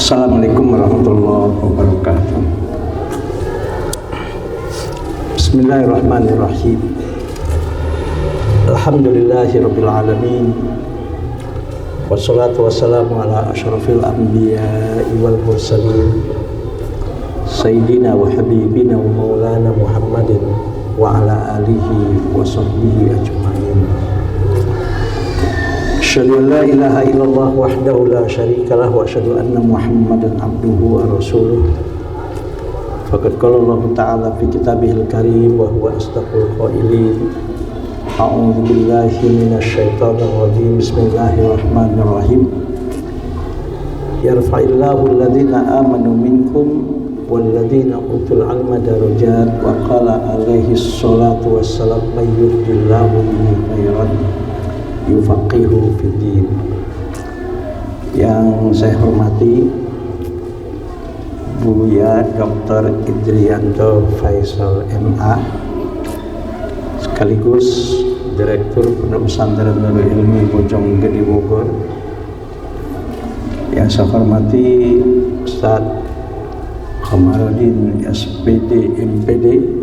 Assalamualaikum warahmatullahi wabarakatuh. Bismillahirrahmanirrahim. Alhamdulillahirabbil alamin. Wassalatu wassalamu ala asyrafil anbiya'i wal mursalin. Sayyidina wa habibina wa maulana Muhammadin wa ala alihi wa sahbihi ajma'in. Asyhadu an la ilaha illallah wahdahu la syarika lah wa asyhadu anna Muhammadan abduhu wa rasuluh. Faqad qala Allah Ta'ala fi kitabihil karim wa huwa asdaqul qailin. A'udzu billahi minasy syaithanir rajim. Bismillahirrahmanirrahim. Yarfa'illahu alladhina amanu minkum walladzina utul ilma darajat wa qala alaihi ssalatu wassalam may yuridillahu bihi khairan yufaqihu fiddin. Yang saya hormati Buya Dr. Idrianto Faisal MA, sekaligus Direktur Pondok Pesantren Nurul Ilmi Bojonggede Bogor. Yang saya hormati Ustaz Kamarudin SPD MPD,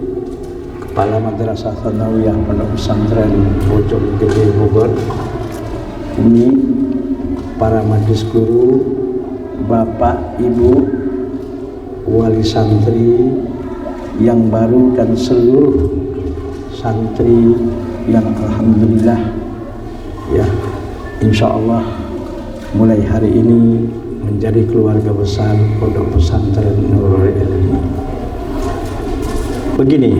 Kepala Madrasah Tsanawiyah Pondok Pesantren Bojonggede Bogor. Ini para majelis guru, Bapak, Ibu, wali santri yang baru dan seluruh santri yang alhamdulillah ya insyaallah mulai hari ini menjadi keluarga besar Pondok Pesantren Nurul Ilmi. Begini,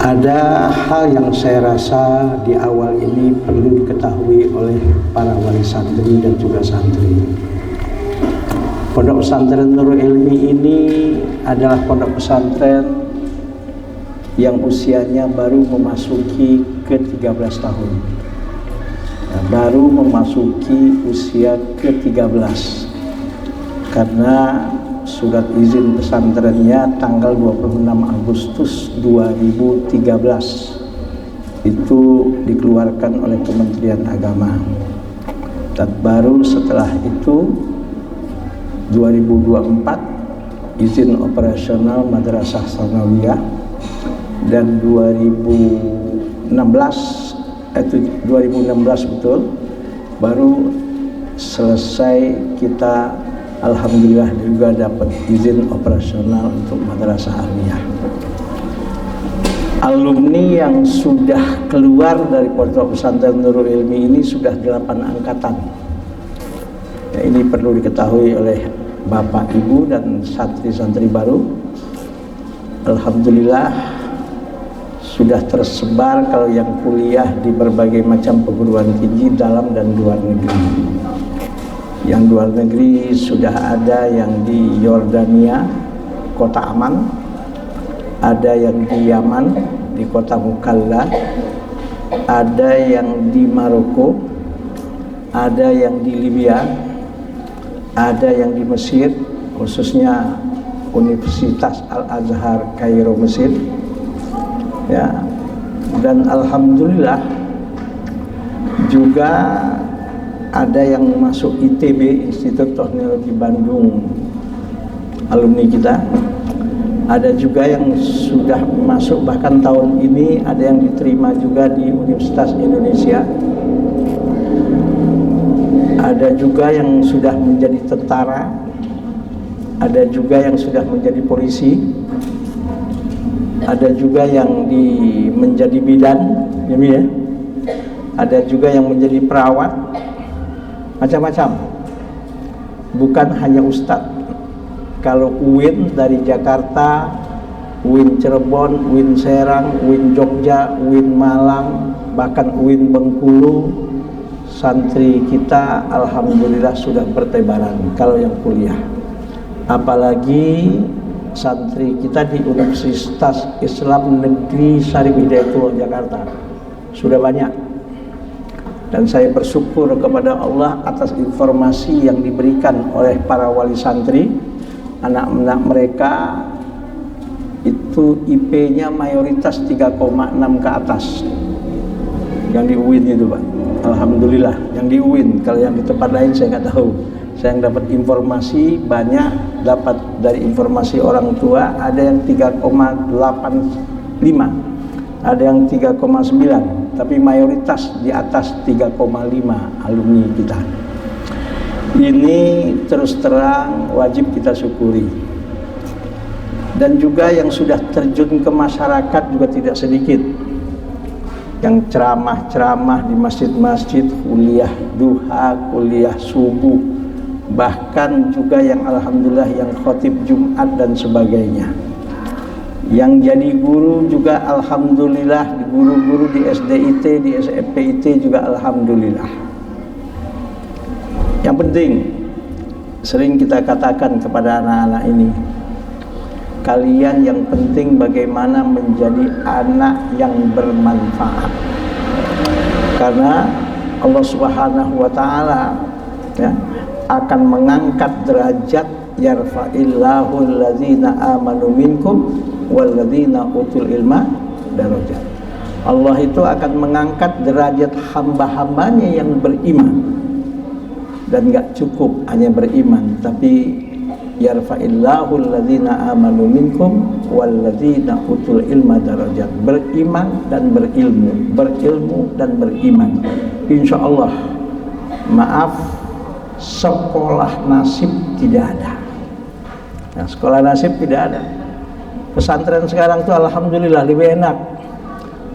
ada hal yang saya rasa di awal ini perlu diketahui oleh para wali santri dan juga santri. Pondok Pesantren Nurul Ilmi ini adalah pondok pesantren yang usianya baru memasuki ke-13 tahun. Baru memasuki usia ke-13 karena surat izin pesantrennya tanggal 26 Agustus 2013 itu dikeluarkan oleh Kementerian Agama. Dan baru setelah itu 2024 izin operasional Madrasah Tsanawiyah, dan 2016 betul baru selesai kita alhamdulillah juga dapat izin operasional untuk Madrasah Aliyah. Alumni yang sudah keluar dari Pondok Pesantren Nurul Ilmi ini sudah 8 angkatan. Ya, ini perlu diketahui oleh Bapak, Ibu, dan santri-santri baru. Alhamdulillah sudah tersebar kalau yang kuliah di berbagai macam perguruan tinggi dalam dan luar negeri. Yang luar negeri sudah ada yang di Yordania, kota Aman, ada yang di Yaman, di kota Mukalla, ada yang di Maroko, ada yang di Libya, ada yang di Mesir, khususnya Universitas Al-Azhar Kairo Mesir, ya. Dan alhamdulillah juga ada yang masuk ITB, Institut Teknologi Bandung, alumni kita. Ada juga yang sudah masuk, bahkan tahun ini ada yang diterima juga di Universitas Indonesia. Ada juga yang sudah menjadi tentara, ada juga yang sudah menjadi polisi, ada juga yang menjadi bidan, ya. Ada juga yang menjadi perawat, macam-macam. Bukan hanya ustadz. Kalau UIN dari Jakarta, UIN Cirebon, UIN Serang, UIN Jogja, UIN Malang, bahkan UIN Bengkulu, santri kita alhamdulillah sudah bertebaran kalau yang kuliah. Apalagi santri kita di Universitas Islam Negeri Syarif Hidayatullah Jakarta sudah banyak. Dan saya bersyukur kepada Allah atas informasi yang diberikan oleh para wali santri. Anak-anak mereka itu IP-nya mayoritas 3,6 ke atas. Yang di UIN itu, Pak. Alhamdulillah yang di UIN. Kalau yang di tempat lain saya nggak tahu. Saya yang dapat informasi banyak, dapat dari informasi orang tua, ada yang 3,85, ada yang 3,9, tapi mayoritas di atas 3,5 alumni kita. Ini terus terang wajib kita syukuri. Dan juga yang sudah terjun ke masyarakat juga tidak sedikit. Yang ceramah-ceramah di masjid-masjid, kuliah duha, kuliah subuh, bahkan juga yang alhamdulillah yang khotib Jumat dan sebagainya. Yang jadi guru juga alhamdulillah, guru-guru di SDIT, di SMPIT juga alhamdulillah. Yang penting sering kita katakan kepada anak-anak ini, kalian yang penting bagaimana menjadi anak yang bermanfaat. Karena Allah Subhanahu wa taala ya, akan mengangkat derajat, yarfa'illahu alladzina amanu minkum walladzina utul ilma darajat. Allah itu akan mengangkat derajat hamba-hambanya yang beriman. Dan gak cukup hanya beriman, tapi yarfa'illahu alladzina amanu minkum walladzina utul ilma darajat. Beriman dan berilmu, berilmu dan beriman. Insya Allah, maaf, sekolah nasib tidak ada. Nah, sekolah nasib tidak ada. Pesantren sekarang tuh alhamdulillah lebih enak.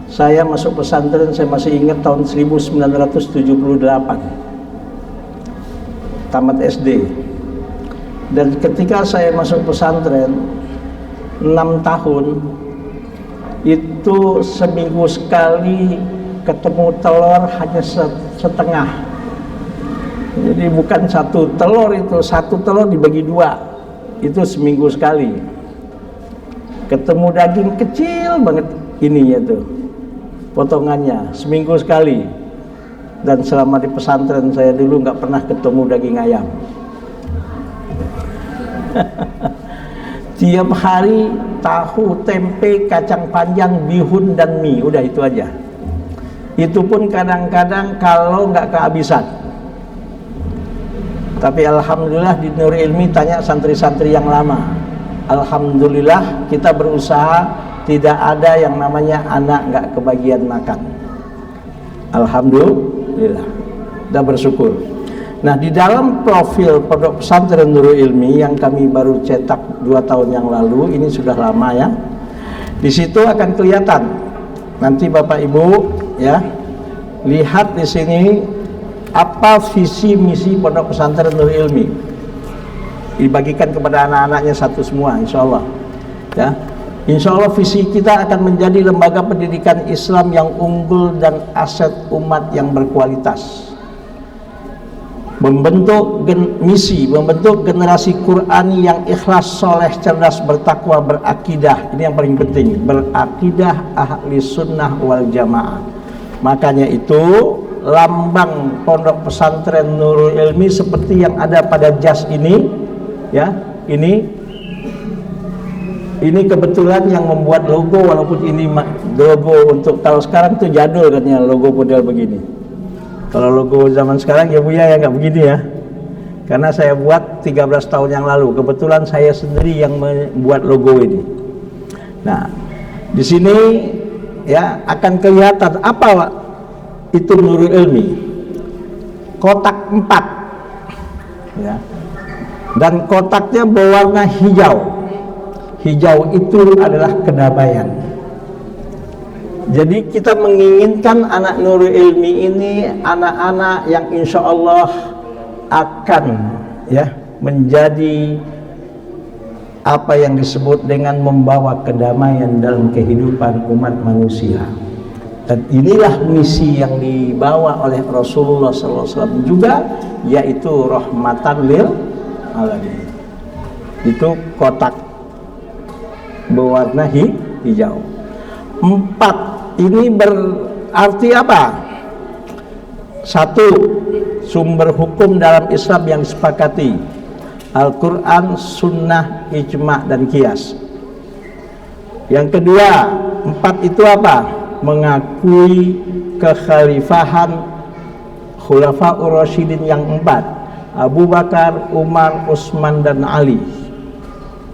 Saya masuk pesantren, saya masih ingat tahun 1978, tamat SD. Dan ketika saya masuk pesantren 6 tahun, itu seminggu sekali ketemu telur hanya setengah. Jadi bukan satu telur, itu satu telur dibagi 2, itu seminggu sekali. Ketemu daging kecil banget ininya tuh, potongannya seminggu sekali. Dan selama di pesantren saya dulu nggak pernah ketemu daging ayam. Tiap hari tahu, tempe, kacang panjang, bihun dan mie, udah itu aja. Itu pun kadang-kadang kalau nggak kehabisan. Tapi alhamdulillah di Nurul Ilmi tanya santri-santri yang lama. Alhamdulillah kita berusaha tidak ada yang namanya anak nggak kebagian makan. Alhamdulillah, kita bersyukur. Nah, di dalam profil Pondok Pesantren Nurul Ilmi yang kami baru cetak 2 tahun yang lalu, ini sudah lama ya. Di situ akan kelihatan. Nanti Bapak Ibu ya, lihat di sini apa visi misi Pondok Pesantren Nurul Ilmi. Dibagikan kepada anak-anaknya satu semua, insya Allah. Ya, insya Allah visi kita akan menjadi lembaga pendidikan Islam yang unggul dan aset umat yang berkualitas. Membentuk misi, membentuk generasi Qurani yang ikhlas, soleh, cerdas, bertakwa, berakidah. Ini yang paling penting, berakidah ahli sunnah wal jamaah. Makanya itu lambang Pondok Pesantren Nurul Ilmi seperti yang ada pada jas ini, ya. Ini kebetulan yang membuat logo, walaupun ini logo untuk kalau sekarang tuh jadul katanya logo model begini. Kalau logo zaman sekarang ya Buya ya nggak begini ya. Karena saya buat 13 tahun yang lalu. Kebetulan saya sendiri yang membuat logo ini. Nah, di sini ya akan kelihatan apa itu Nurul Ilmi. Kotak 4 ya. Dan kotaknya berwarna hijau. Hijau itu adalah kedamaian. Jadi kita menginginkan anak Nurul Ilmi ini anak-anak yang insya Allah akan ya menjadi apa yang disebut dengan membawa kedamaian dalam kehidupan umat manusia. Dan inilah misi yang dibawa oleh Rasulullah SAW juga, yaitu rahmatan lil alamin. Itu kotak berwarna hijau. 4 ini berarti apa? 1, sumber hukum dalam Islam yang disepakati, Al-Quran, Sunnah, Ijma' dan Qiyas. Yang kedua, 4 itu apa? Mengakui kekhalifahan Khulafaur Rasyidin yang 4, Abu Bakar, Umar, Utsman dan Ali.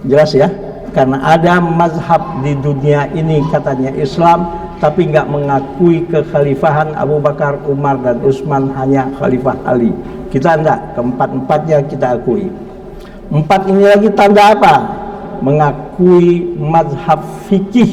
Jelas ya? Karena ada mazhab di dunia ini katanya Islam, tapi nggak mengakui kekhalifahan Abu Bakar, Umar dan Utsman, hanya Khalifah Ali. Kita enggak, keempat-empatnya kita akui. Empat ini lagi tanda apa? Mengakui mazhab fikih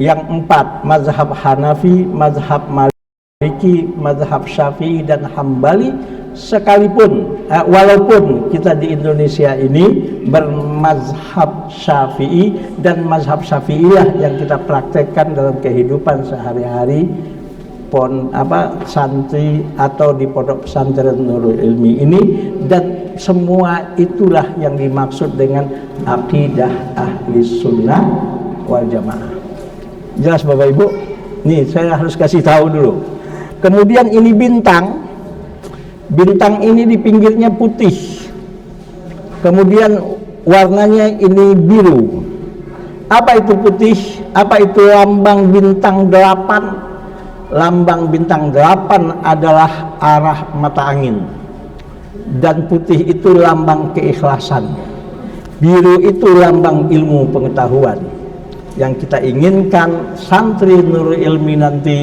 yang empat, mazhab Hanafi, mazhab Maliki, mazhab Syafi'i dan Hambali. Sekalipun walaupun kita di Indonesia ini bermazhab Syafi'i, dan mazhab Syafi'iyah yang kita praktekkan dalam kehidupan sehari-hari santri atau di pondok pesantren Nurul Ilmi ini, dan semua itulah yang dimaksud dengan akidah ahli sunnah wal jamaah. Jelas Bapak Ibu? Nih saya harus kasih tahu dulu. Kemudian ini bintang ini di pinggirnya putih, kemudian warnanya ini biru. Apa itu putih? Apa itu lambang bintang 8? Lambang bintang 8 adalah arah mata angin, dan putih itu lambang keikhlasan, biru itu lambang ilmu pengetahuan. Yang kita inginkan santri Nurul Ilmi nanti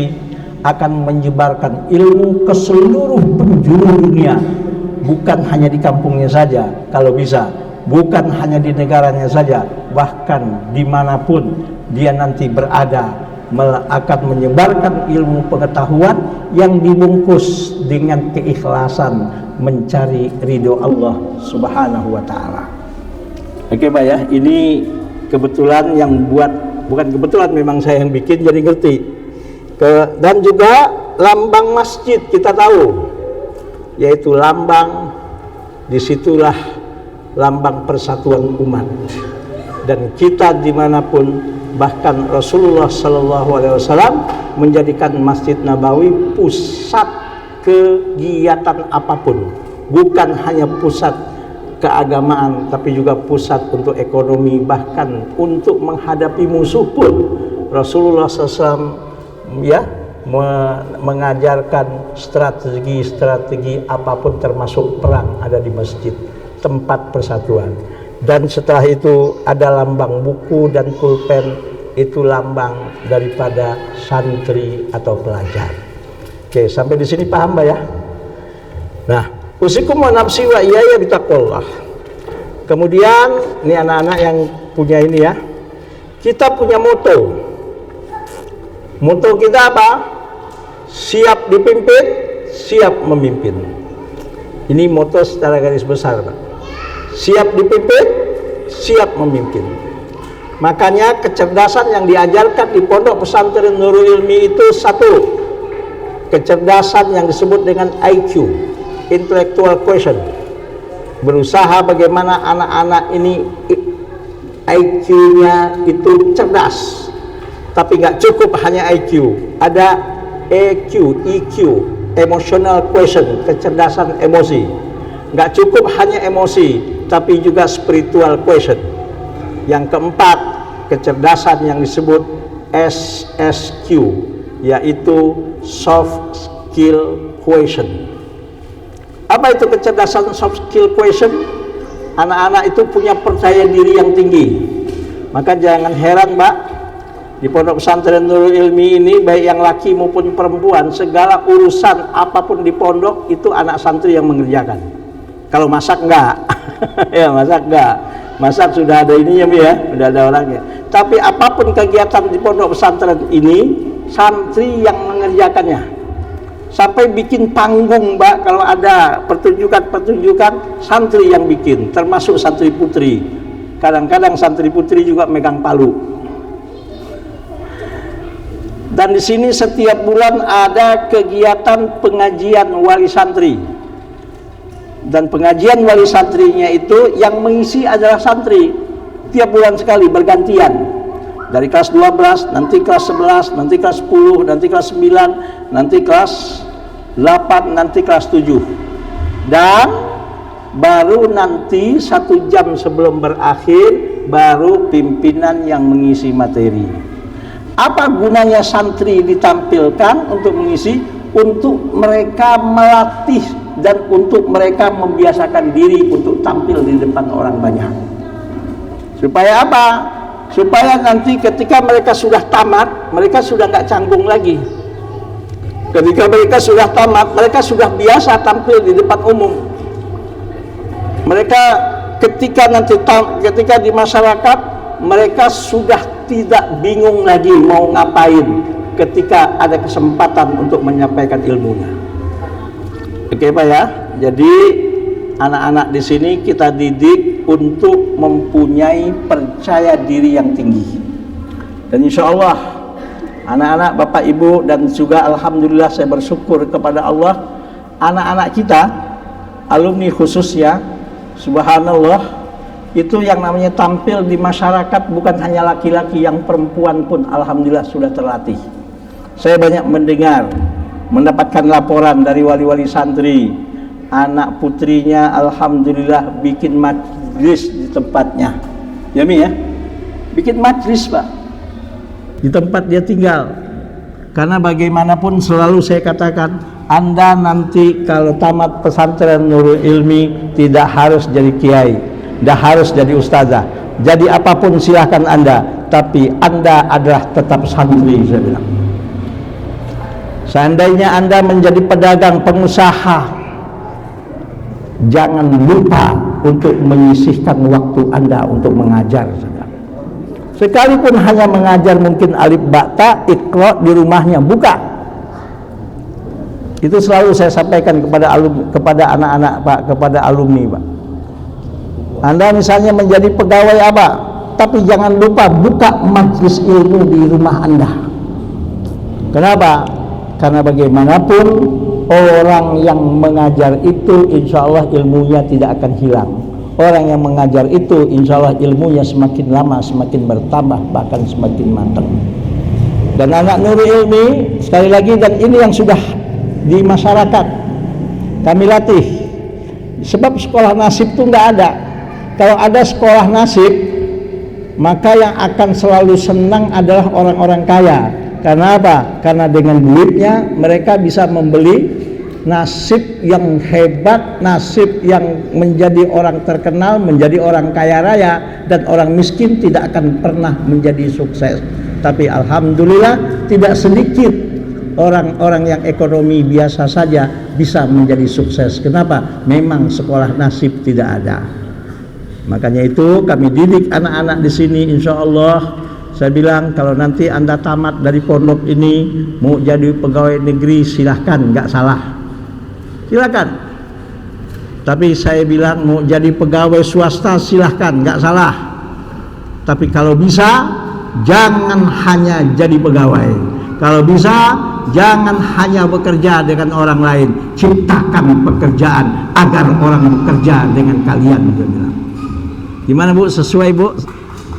akan menyebarkan ilmu ke seluruh penjuru dunia, bukan hanya di kampungnya saja kalau bisa, bukan hanya di negaranya saja, bahkan dimanapun dia nanti berada, akan menyebarkan ilmu pengetahuan yang dibungkus dengan keikhlasan mencari ridho Allah Subhanahu wa Ta'ala. Oke Pak ya, ini kebetulan yang bukan kebetulan, memang saya yang bikin jadi ngerti. Dan juga lambang masjid kita tahu, yaitu lambang, disitulah lambang persatuan umat. Dan kita dimanapun, bahkan Rasulullah SAW menjadikan Masjid Nabawi pusat kegiatan apapun, bukan hanya pusat keagamaan, tapi juga pusat untuk ekonomi, bahkan untuk menghadapi musuh pun Rasulullah SAW ya mengajarkan strategi apapun, termasuk perang, ada di masjid, tempat persatuan. Dan setelah itu ada lambang buku dan pulpen, itu lambang daripada santri atau pelajar. Oke, sampai di sini paham Mbak ya? Nah, usikum wa nafsi wa iyaya bitaqwallah. Kemudian ini anak-anak yang punya ini ya, kita punya moto. Moto kita apa? Siap dipimpin, siap memimpin. Ini moto secara garis besar Pak. Siap dipimpin, siap memimpin. Makanya kecerdasan yang diajarkan di pondok pesantren Nurul Ilmi itu satu, kecerdasan yang disebut dengan IQ, intellectual quotient. Berusaha bagaimana anak-anak ini IQ-nya itu cerdas. Tapi nggak cukup hanya IQ, ada EQ, emotional quotient, kecerdasan emosi. Nggak cukup hanya emosi, tapi juga spiritual quotient. Yang keempat, kecerdasan yang disebut SSQ, yaitu soft skill quotient. Apa itu kecerdasan soft skill quotient? Anak-anak itu punya percaya diri yang tinggi. Maka jangan heran Mbak, di pondok pesantren Nurul Ilmi ini, baik yang laki maupun perempuan, segala urusan apapun di pondok itu anak santri yang mengerjakan. Kalau masak enggak, ya masak enggak, masak sudah ada ininya ya, sudah ada orangnya. Tapi apapun kegiatan di pondok pesantren ini, santri yang mengerjakannya. Sampai bikin panggung Mbak, kalau ada pertunjukan, santri yang bikin, termasuk santri putri. Kadang-kadang santri putri juga megang palu. Dan di sini setiap bulan ada kegiatan pengajian wali santri. Dan pengajian wali santrinya itu yang mengisi adalah santri. Tiap bulan sekali bergantian. Dari kelas 12, nanti kelas 11, nanti kelas 10, nanti kelas 9, nanti kelas 8, nanti kelas 7. Dan baru nanti 1 jam sebelum berakhir, baru pimpinan yang mengisi materi. Apa gunanya santri ditampilkan untuk mengisi? Untuk mereka melatih dan untuk mereka membiasakan diri untuk tampil di depan orang banyak. Supaya apa? Supaya nanti ketika mereka sudah tamat, mereka sudah nggak canggung lagi. Ketika mereka sudah tamat, mereka sudah biasa tampil di depan umum. Mereka ketika di masyarakat, mereka sudah tidak bingung lagi mau ngapain ketika ada kesempatan untuk menyampaikan ilmunya. Oke Pak ya. Jadi anak-anak di sini kita didik untuk mempunyai percaya diri yang tinggi. Dan insya Allah anak-anak Bapak Ibu dan juga alhamdulillah saya bersyukur kepada Allah, anak-anak kita alumni khususnya, subhanallah, itu yang namanya tampil di masyarakat bukan hanya laki-laki, yang perempuan pun alhamdulillah sudah terlatih. Saya banyak mendapatkan laporan dari wali-wali santri, anak putrinya alhamdulillah bikin majlis di tempatnya. Ya Mi ya, bikin majlis Pak di tempat dia tinggal. Karena bagaimanapun selalu saya katakan, Anda nanti kalau tamat pesantren Nurul Ilmi tidak harus jadi kiai, tidak harus jadi ustazah, jadi apapun silahkan Anda, tapi Anda adalah tetap santri. Saya bilang, seandainya Anda menjadi pedagang, pengusaha, jangan lupa untuk menyisihkan waktu Anda untuk mengajar. Sekalipun hanya mengajar mungkin alif bata iqra di rumahnya, buka. Itu selalu saya sampaikan kepada anak-anak Pak, kepada alumni Pak. Anda misalnya menjadi pegawai apa, tapi jangan lupa buka majelis ilmu di rumah Anda. Kenapa? Karena bagaimanapun orang yang mengajar itu insya Allah ilmunya tidak akan hilang. Orang yang mengajar itu insya Allah ilmunya semakin lama semakin bertambah, bahkan semakin matang. Dan anak Nurul Ilmi sekali lagi, dan ini yang sudah di masyarakat kami latih, sebab sekolah nasib itu nggak ada. Kalau ada sekolah nasib, maka yang akan selalu senang adalah orang-orang kaya. Karena apa? Karena dengan duitnya mereka bisa membeli nasib yang hebat, nasib yang menjadi orang terkenal, menjadi orang kaya raya, dan orang miskin tidak akan pernah menjadi sukses. Tapi alhamdulillah tidak sedikit orang-orang yang ekonomi biasa saja bisa menjadi sukses. Kenapa? Memang sekolah nasib tidak ada. Makanya itu kami didik anak-anak di sini, insya Allah. Saya bilang kalau nanti Anda tamat dari pondok ini mau jadi pegawai negeri silahkan, nggak salah, silahkan. Tapi saya bilang mau jadi pegawai swasta silahkan, nggak salah. Tapi kalau bisa jangan hanya jadi pegawai. Kalau bisa jangan hanya bekerja dengan orang lain, ciptakan pekerjaan agar orang bekerja dengan kalian. Gimana Bu? Sesuai Bu?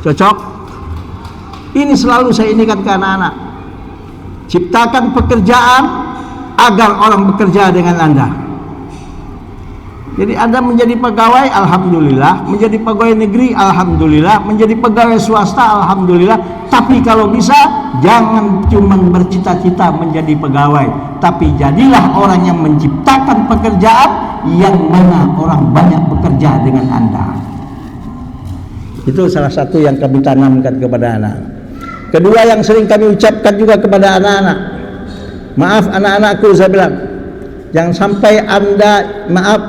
Cocok? Ini selalu saya indikan ke anak-anak. Ciptakan pekerjaan agar orang bekerja dengan Anda. Jadi Anda menjadi pegawai, alhamdulillah. Menjadi pegawai negeri, alhamdulillah. Menjadi pegawai swasta, alhamdulillah. Tapi kalau bisa, jangan cuma bercita-cita menjadi pegawai, tapi jadilah orang yang menciptakan pekerjaan yang mana orang banyak bekerja dengan Anda. Itu salah satu yang kami tanamkan kepada anak. Kedua yang sering kami ucapkan juga kepada anak-anak, maaf anak-anakku, saya bilang, jangan sampai Anda, maaf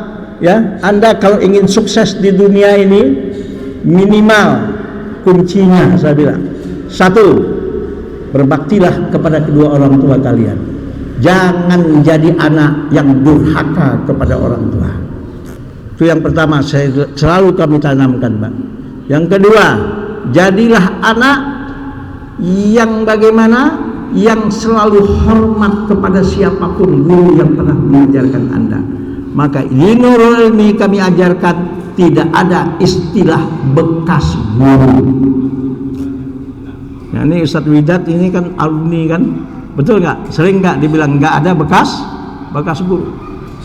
ya, Anda kalau ingin sukses di dunia ini, minimal kuncinya saya bilang, satu, berbaktilah kepada kedua orang tua kalian. Jangan jadi anak yang durhaka kepada orang tua. Itu yang pertama, saya selalu kami tanamkan Pak. Yang kedua, jadilah anak yang bagaimana, yang selalu hormat kepada siapapun guru yang pernah mengajarkan Anda. Maka di Nurul Ilmi kami ajarkan tidak ada istilah bekas guru. Nah, ini Ustadz Widat ini kan alumni kan, betul nggak? Sering nggak dibilang nggak ada bekas guru.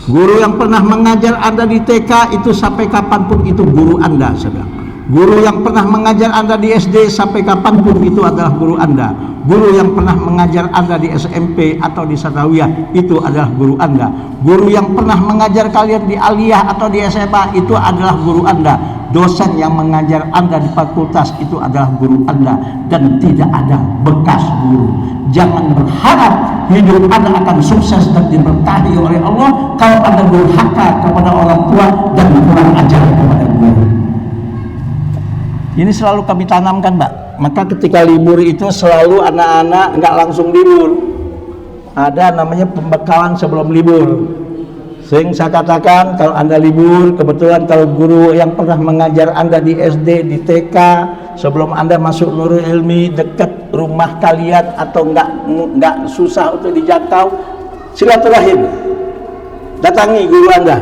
Guru yang pernah mengajar Anda di TK itu sampai kapanpun itu guru Anda, saya bilang. Guru yang pernah mengajar Anda di SD sampai kapanpun itu adalah guru Anda. Guru yang pernah mengajar Anda di SMP atau di Sanawiyah itu adalah guru Anda. Guru yang pernah mengajar kalian di Aliyah atau di SMA itu adalah guru Anda. Dosen yang mengajar Anda di fakultas itu adalah guru Anda. Dan tidak ada bekas guru. Jangan berharap hidup Anda akan sukses dan diberkahi oleh Allah kalau Anda durhaka kepada orang tua dan kurang ajar kepada guru. Ini selalu kami tanamkan, Mbak. Maka ketika libur itu selalu anak-anak nggak langsung libur. Ada namanya pembekalan sebelum libur. Sering saya katakan, kalau Anda libur, kebetulan kalau guru yang pernah mengajar Anda di SD, di TK, sebelum Anda masuk Nurul Ilmi, dekat rumah kalian atau nggak susah untuk dijangkau, silaturahim. Datangi guru Anda.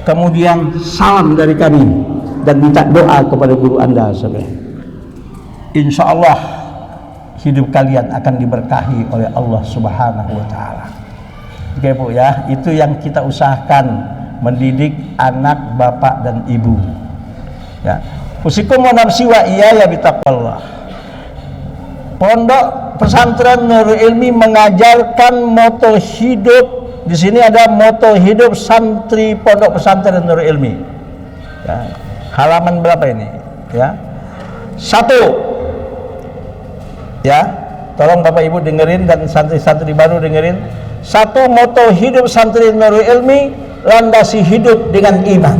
Kemudian salam dari kami dan minta doa kepada guru Anda, saudara. Insya Allah hidup kalian akan diberkahi oleh Allah Subhanahu wa Ta'ala. Oke Bu ya, itu yang kita usahakan, mendidik anak bapak dan ibu. Ya, usikum wa nafsi wa iyaya bitaqwallah. Pondok Pesantren Nurul Ilmi mengajarkan moto hidup. Di sini ada moto hidup santri Pondok Pesantren Nurul Ilmi. Ya. Halaman berapa ini? Ya. 1. Ya. Tolong Bapak Ibu dengerin dan santri-santri baru dengerin. 1, moto hidup santri Nurul Ilmi, landasi hidup dengan iman.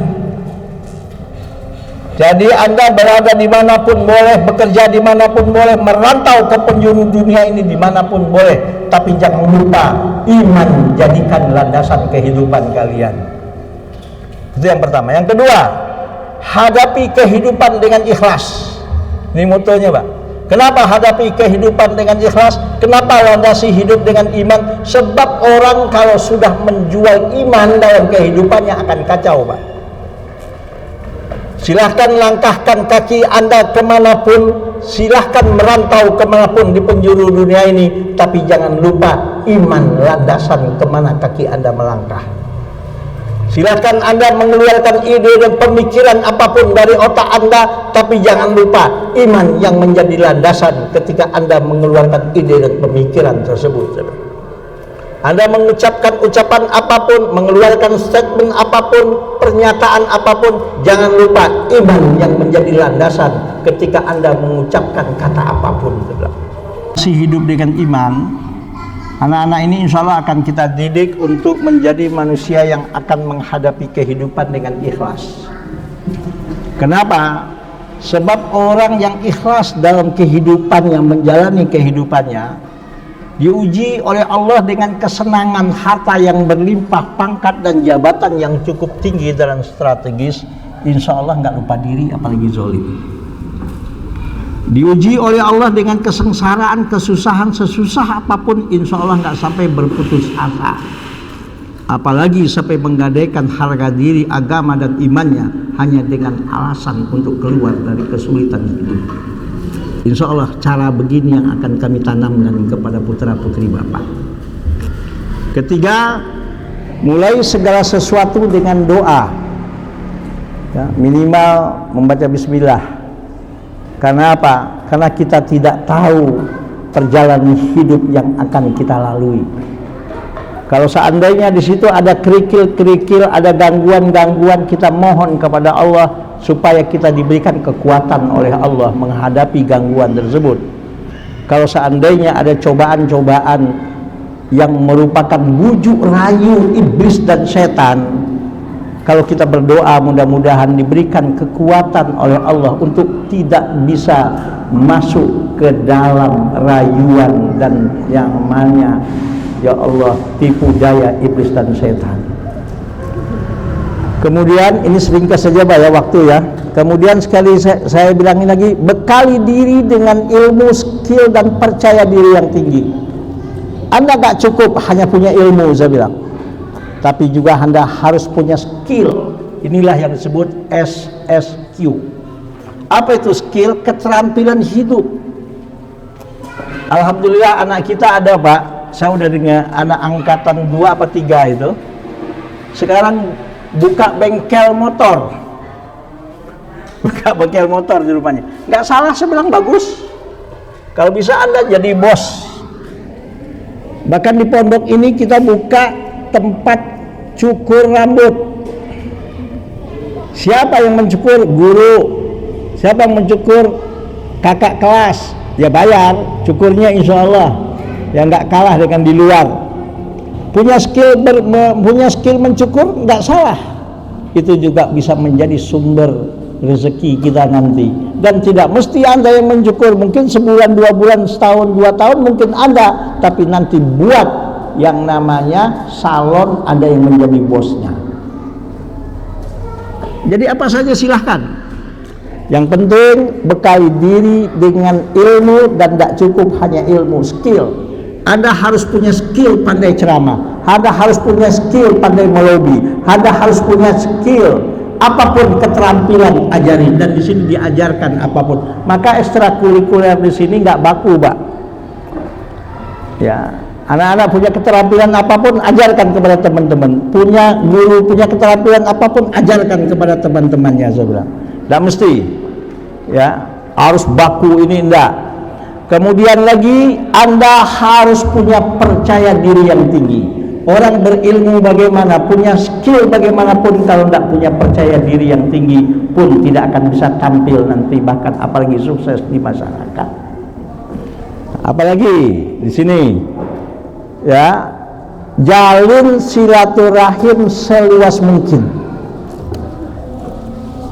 Jadi Anda berada dimanapun boleh, bekerja dimanapun boleh, merantau ke penjuru dunia ini dimanapun boleh, tapi jangan lupa iman jadikan landasan kehidupan kalian. Itu yang pertama. Yang kedua, hadapi kehidupan dengan ikhlas. Ini motonya, Pak. Kenapa hadapi kehidupan dengan ikhlas? Kenapa landasi hidup dengan iman? Sebab orang kalau sudah menjual iman dalam kehidupannya akan kacau, Pak. Silahkan langkahkan kaki Anda kemanapun, silahkan merantau kemanapun di penjuru dunia ini, tapi jangan lupa iman landasan kemana kaki Anda melangkah. Silahkan Anda mengeluarkan ide dan pemikiran apapun dari otak Anda, tapi jangan lupa iman yang menjadi landasan ketika Anda mengeluarkan ide dan pemikiran tersebut. Anda mengucapkan ucapan apapun, mengeluarkan statement apapun, pernyataan apapun, jangan lupa iman yang menjadi landasan ketika Anda mengucapkan kata apapun. Si hidup dengan iman, anak-anak ini insya Allah akan kita didik untuk menjadi manusia yang akan menghadapi kehidupan dengan ikhlas. Kenapa? Sebab orang yang ikhlas dalam kehidupannya, menjalani kehidupannya, diuji oleh Allah dengan kesenangan harta yang berlimpah, pangkat dan jabatan yang cukup tinggi dan strategis. Insya Allah nggak lupa diri, apalagi zolim. Diuji oleh Allah dengan kesengsaraan, kesusahan, sesusah apapun, insya Allah nggak sampai berputus asa, apalagi sampai menggadaikan harga diri, agama dan imannya hanya dengan alasan untuk keluar dari kesulitan hidup. Insya Allah cara begini yang akan kami tanamkan kepada putra putri Bapak. Ketiga, mulai segala sesuatu dengan doa, ya, minimal membaca bismillah. Karena apa? Karena kita tidak tahu perjalanan hidup yang akan kita lalui. Kalau seandainya di situ ada kerikil-kerikil, ada gangguan-gangguan, kita mohon kepada Allah supaya kita diberikan kekuatan oleh Allah menghadapi gangguan tersebut. Kalau seandainya ada cobaan-cobaan yang merupakan bujuk rayu iblis dan setan, kalau kita berdoa mudah-mudahan diberikan kekuatan oleh Allah untuk tidak bisa masuk ke dalam rayuan dan yang namanya, ya Allah, tipu daya iblis dan setan. Kemudian ini seringkas saja Pak ya waktu ya. Kemudian sekali saya bilangin lagi, bekali diri dengan ilmu, skill dan percaya diri yang tinggi. Anda gak cukup hanya punya ilmu, saya bilang, tapi juga Anda harus punya skill. Inilah yang disebut SSQ. Apa itu skill? Keterampilan hidup. Alhamdulillah anak kita ada Pak. Saya udah dengar anak angkatan 2 apa 3 itu sekarang buka bengkel motor. buka bengkel motor di rumahnya. Nggak salah, saya bilang bagus. Kalau bisa Anda jadi bos. Bahkan di pondok ini kita buka tempat cukur rambut. Siapa yang mencukur? Guru. Siapa yang mencukur? Kakak kelas. Ya bayar, cukurnya insya Allah. Ya nggak kalah dengan di luar. Punya skill mencukur nggak salah. Itu juga bisa menjadi sumber rezeki kita nanti. Dan tidak mesti Anda yang mencukur, mungkin sebulan, 2 bulan, setahun, 2 tahun mungkin ada, tapi nanti buat yang namanya salon, ada yang menjadi bosnya. Jadi apa saja silahkan. Yang penting bekali diri dengan ilmu, dan tidak cukup hanya ilmu, skill. Anda harus punya skill pandai ceramah, Anda harus punya skill pandai melobi, Anda harus punya skill apapun keterampilan ajari, dan di sini diajarkan apapun. Maka ekstrakurikuler di sini nggak baku, Pak. Ya, anak-anak punya keterampilan apapun ajarkan kepada teman-teman. Punya guru punya keterampilan apapun ajarkan kepada teman-temannya, saya bilang. Nggak mesti, ya harus baku ini enggak. Kemudian lagi Anda harus punya percaya diri yang tinggi. Orang berilmu bagaimana, punya skill bagaimanapun, kalau tidak punya percaya diri yang tinggi pun tidak akan bisa tampil nanti, bahkan apalagi sukses di masyarakat. Apalagi di sini, ya, jalin silaturahim seluas mungkin.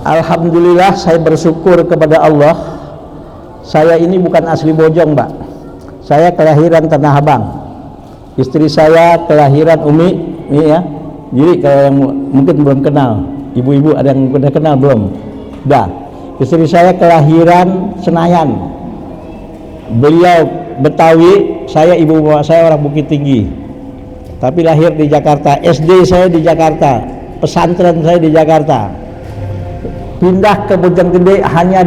Alhamdulillah, saya bersyukur kepada Allah. Saya ini bukan asli Bojong, Mbak. Saya kelahiran Tanah Abang. Istri saya kelahiran Umi, ini ya. Jadi kalau yang mungkin belum kenal, ibu-ibu ada yang sudah kenal belum? Dah. Istri saya kelahiran Senayan. Beliau Betawi, saya ibu bapak saya orang Bukit Tinggi. Tapi lahir di Jakarta. SD saya di Jakarta, pesantren saya di Jakarta. Pindah ke Bojonggede hanya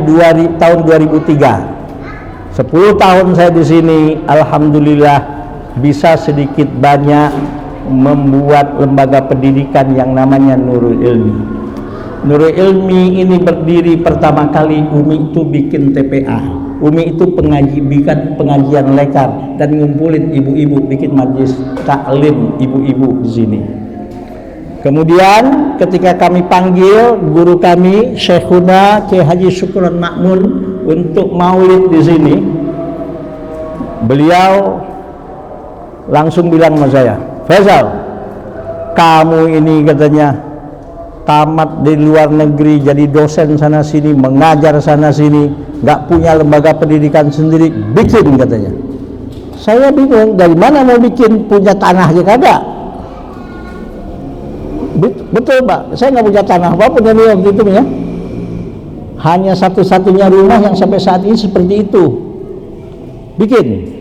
tahun 2003. 10 tahun saya di sini, alhamdulillah bisa sedikit banyak membuat lembaga pendidikan yang namanya Nurul Ilmi. Nurul Ilmi ini berdiri pertama kali Umi itu bikin TPA. Umi itu bikin pengajian lekar dan ngumpulin ibu-ibu, bikin majelis taklim ibu-ibu di sini. Kemudian ketika kami panggil guru kami Syekhuna Kiai Haji Syukron Makmun untuk maulid di sini, beliau langsung bilang sama saya, Faisal, kamu ini katanya tamat di luar negeri, jadi dosen sana sini, mengajar sana sini, nggak punya lembaga pendidikan sendiri, bikin katanya. Saya bingung, dari mana mau bikin, punya tanah aja kagak? Betul Pak, saya nggak punya tanah apapun yang waktu itu ya. Hanya satu-satunya rumah yang sampai saat ini seperti itu. Bikin.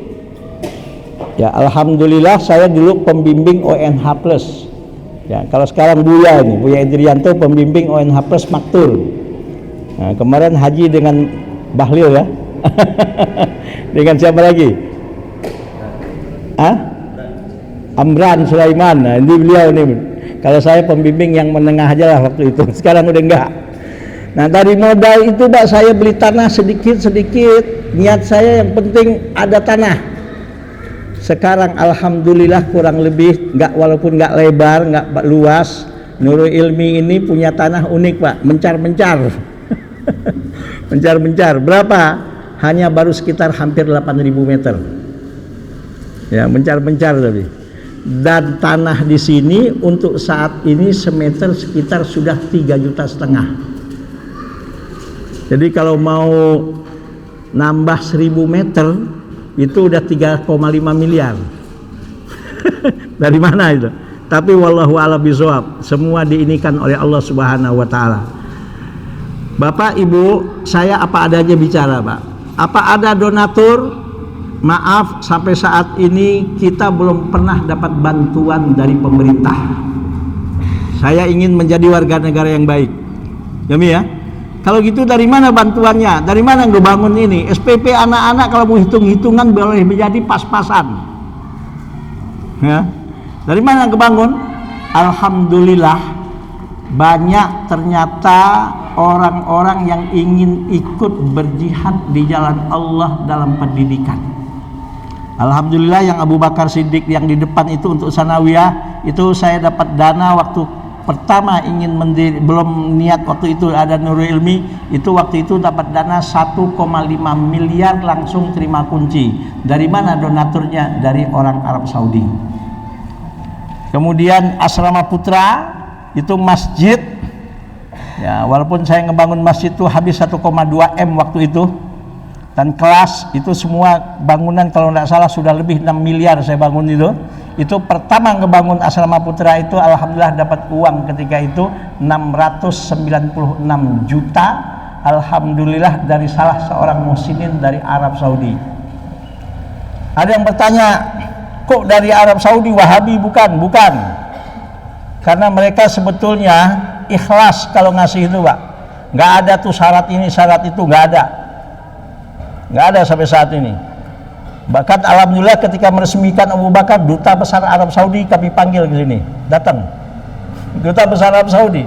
Ya alhamdulillah saya dulu pembimbing ONH Plus. Ya kalau sekarang Buya ini, Buya Idrianto pembimbing ONH Plus Maktur. Nah, kemarin haji dengan Bahlil ya. Dengan siapa lagi? Amran Sulaiman. Nah, ini beliau nih. Kalau saya pembimbing yang menengah aja lah waktu itu, sekarang udah enggak. Nah dari modal itu Pak, saya beli tanah sedikit-sedikit, niat saya yang penting ada tanah. Sekarang alhamdulillah kurang lebih, walaupun nggak lebar, nggak luas, Nurul Ilmi ini punya tanah unik Pak, mencar-mencar. Mencar-mencar, berapa? Hanya baru sekitar hampir 8.000 meter. Ya mencar-mencar tapi. Dan tanah di sini untuk saat ini semeter sekitar sudah 3,5 juta. Jadi kalau mau nambah 1.000 meter itu udah 3,5 miliar. Dari mana itu? Tapi wallahu a'lam bishawab, semua diinikan oleh Allah Subhanahu wa taala. Bapak Ibu, saya apa adanya bicara, Pak. Apa ada donatur? Maaf, sampai saat ini kita belum pernah dapat bantuan dari pemerintah. Saya ingin menjadi warga negara yang baik. Jami ya. Kalau gitu dari mana bantuannya? Dari mana gue bangun ini? SPP anak-anak kalau mau hitung-hitungan boleh menjadi pas-pasan. Ya. Dari mana gue bangun? Alhamdulillah banyak ternyata orang-orang yang ingin ikut berjihad di jalan Allah dalam pendidikan. Alhamdulillah yang Abu Bakar Siddiq yang di depan itu untuk sanawiyah itu saya dapat dana waktu pertama ingin mendiri, belum niat waktu itu ada Nurul Ilmi, itu waktu itu dapat dana 1,5 miliar langsung terima kunci. Dari mana donaturnya? Dari orang Arab Saudi. Kemudian Asrama Putra itu masjid. Ya, walaupun saya ngebangun masjid itu habis 1,2 M waktu itu. Dan kelas itu semua bangunan kalau tidak salah sudah lebih 6 miliar saya bangun itu. Itu pertama ngebangun Asrama Putra itu alhamdulillah dapat uang ketika itu 696 juta alhamdulillah dari salah seorang muhsinin dari Arab Saudi. Ada yang bertanya, kok dari Arab Saudi? Wahabi? Bukan, bukan. Karena mereka sebetulnya ikhlas kalau ngasih itu, Pak. Nggak ada tuh syarat ini, syarat itu, nggak ada. Nggak ada sampai saat ini. Bahkan alhamdulillah ketika meresmikan Abu Bakar, duta besar Arab Saudi kami panggil ke sini, datang. Duta besar Arab Saudi.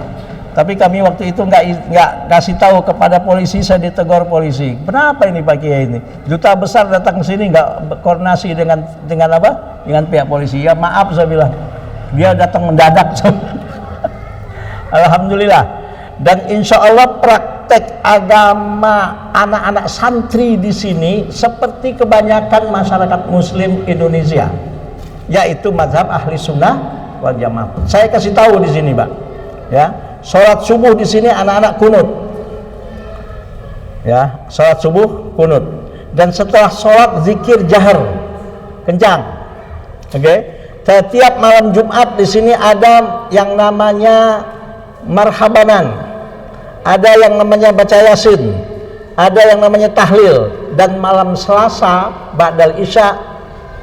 Tapi kami waktu itu nggak kasih tahu kepada polisi, saya ditegur polisi. Kenapa ini Pak Kiai ini? Duta besar datang ke sini nggak koordinasi dengan apa? Dengan pihak polisi. Ya maaf saya bilang. Dia datang mendadak. Alhamdulillah. Dan insya Allah praktek agama anak-anak santri di sini seperti kebanyakan masyarakat Muslim Indonesia, yaitu mazhab ahli sunnah wal jamaah. Saya kasih tahu di sini, Pak. Ya, sholat subuh di sini anak-anak kunut. Ya, sholat subuh kunut. Dan setelah sholat zikir jahar kencang. Oke. Setiap malam Jumat di sini ada yang namanya marhabanan. Ada yang namanya baca yasin, ada yang namanya tahlil, dan malam Selasa ba'dal isya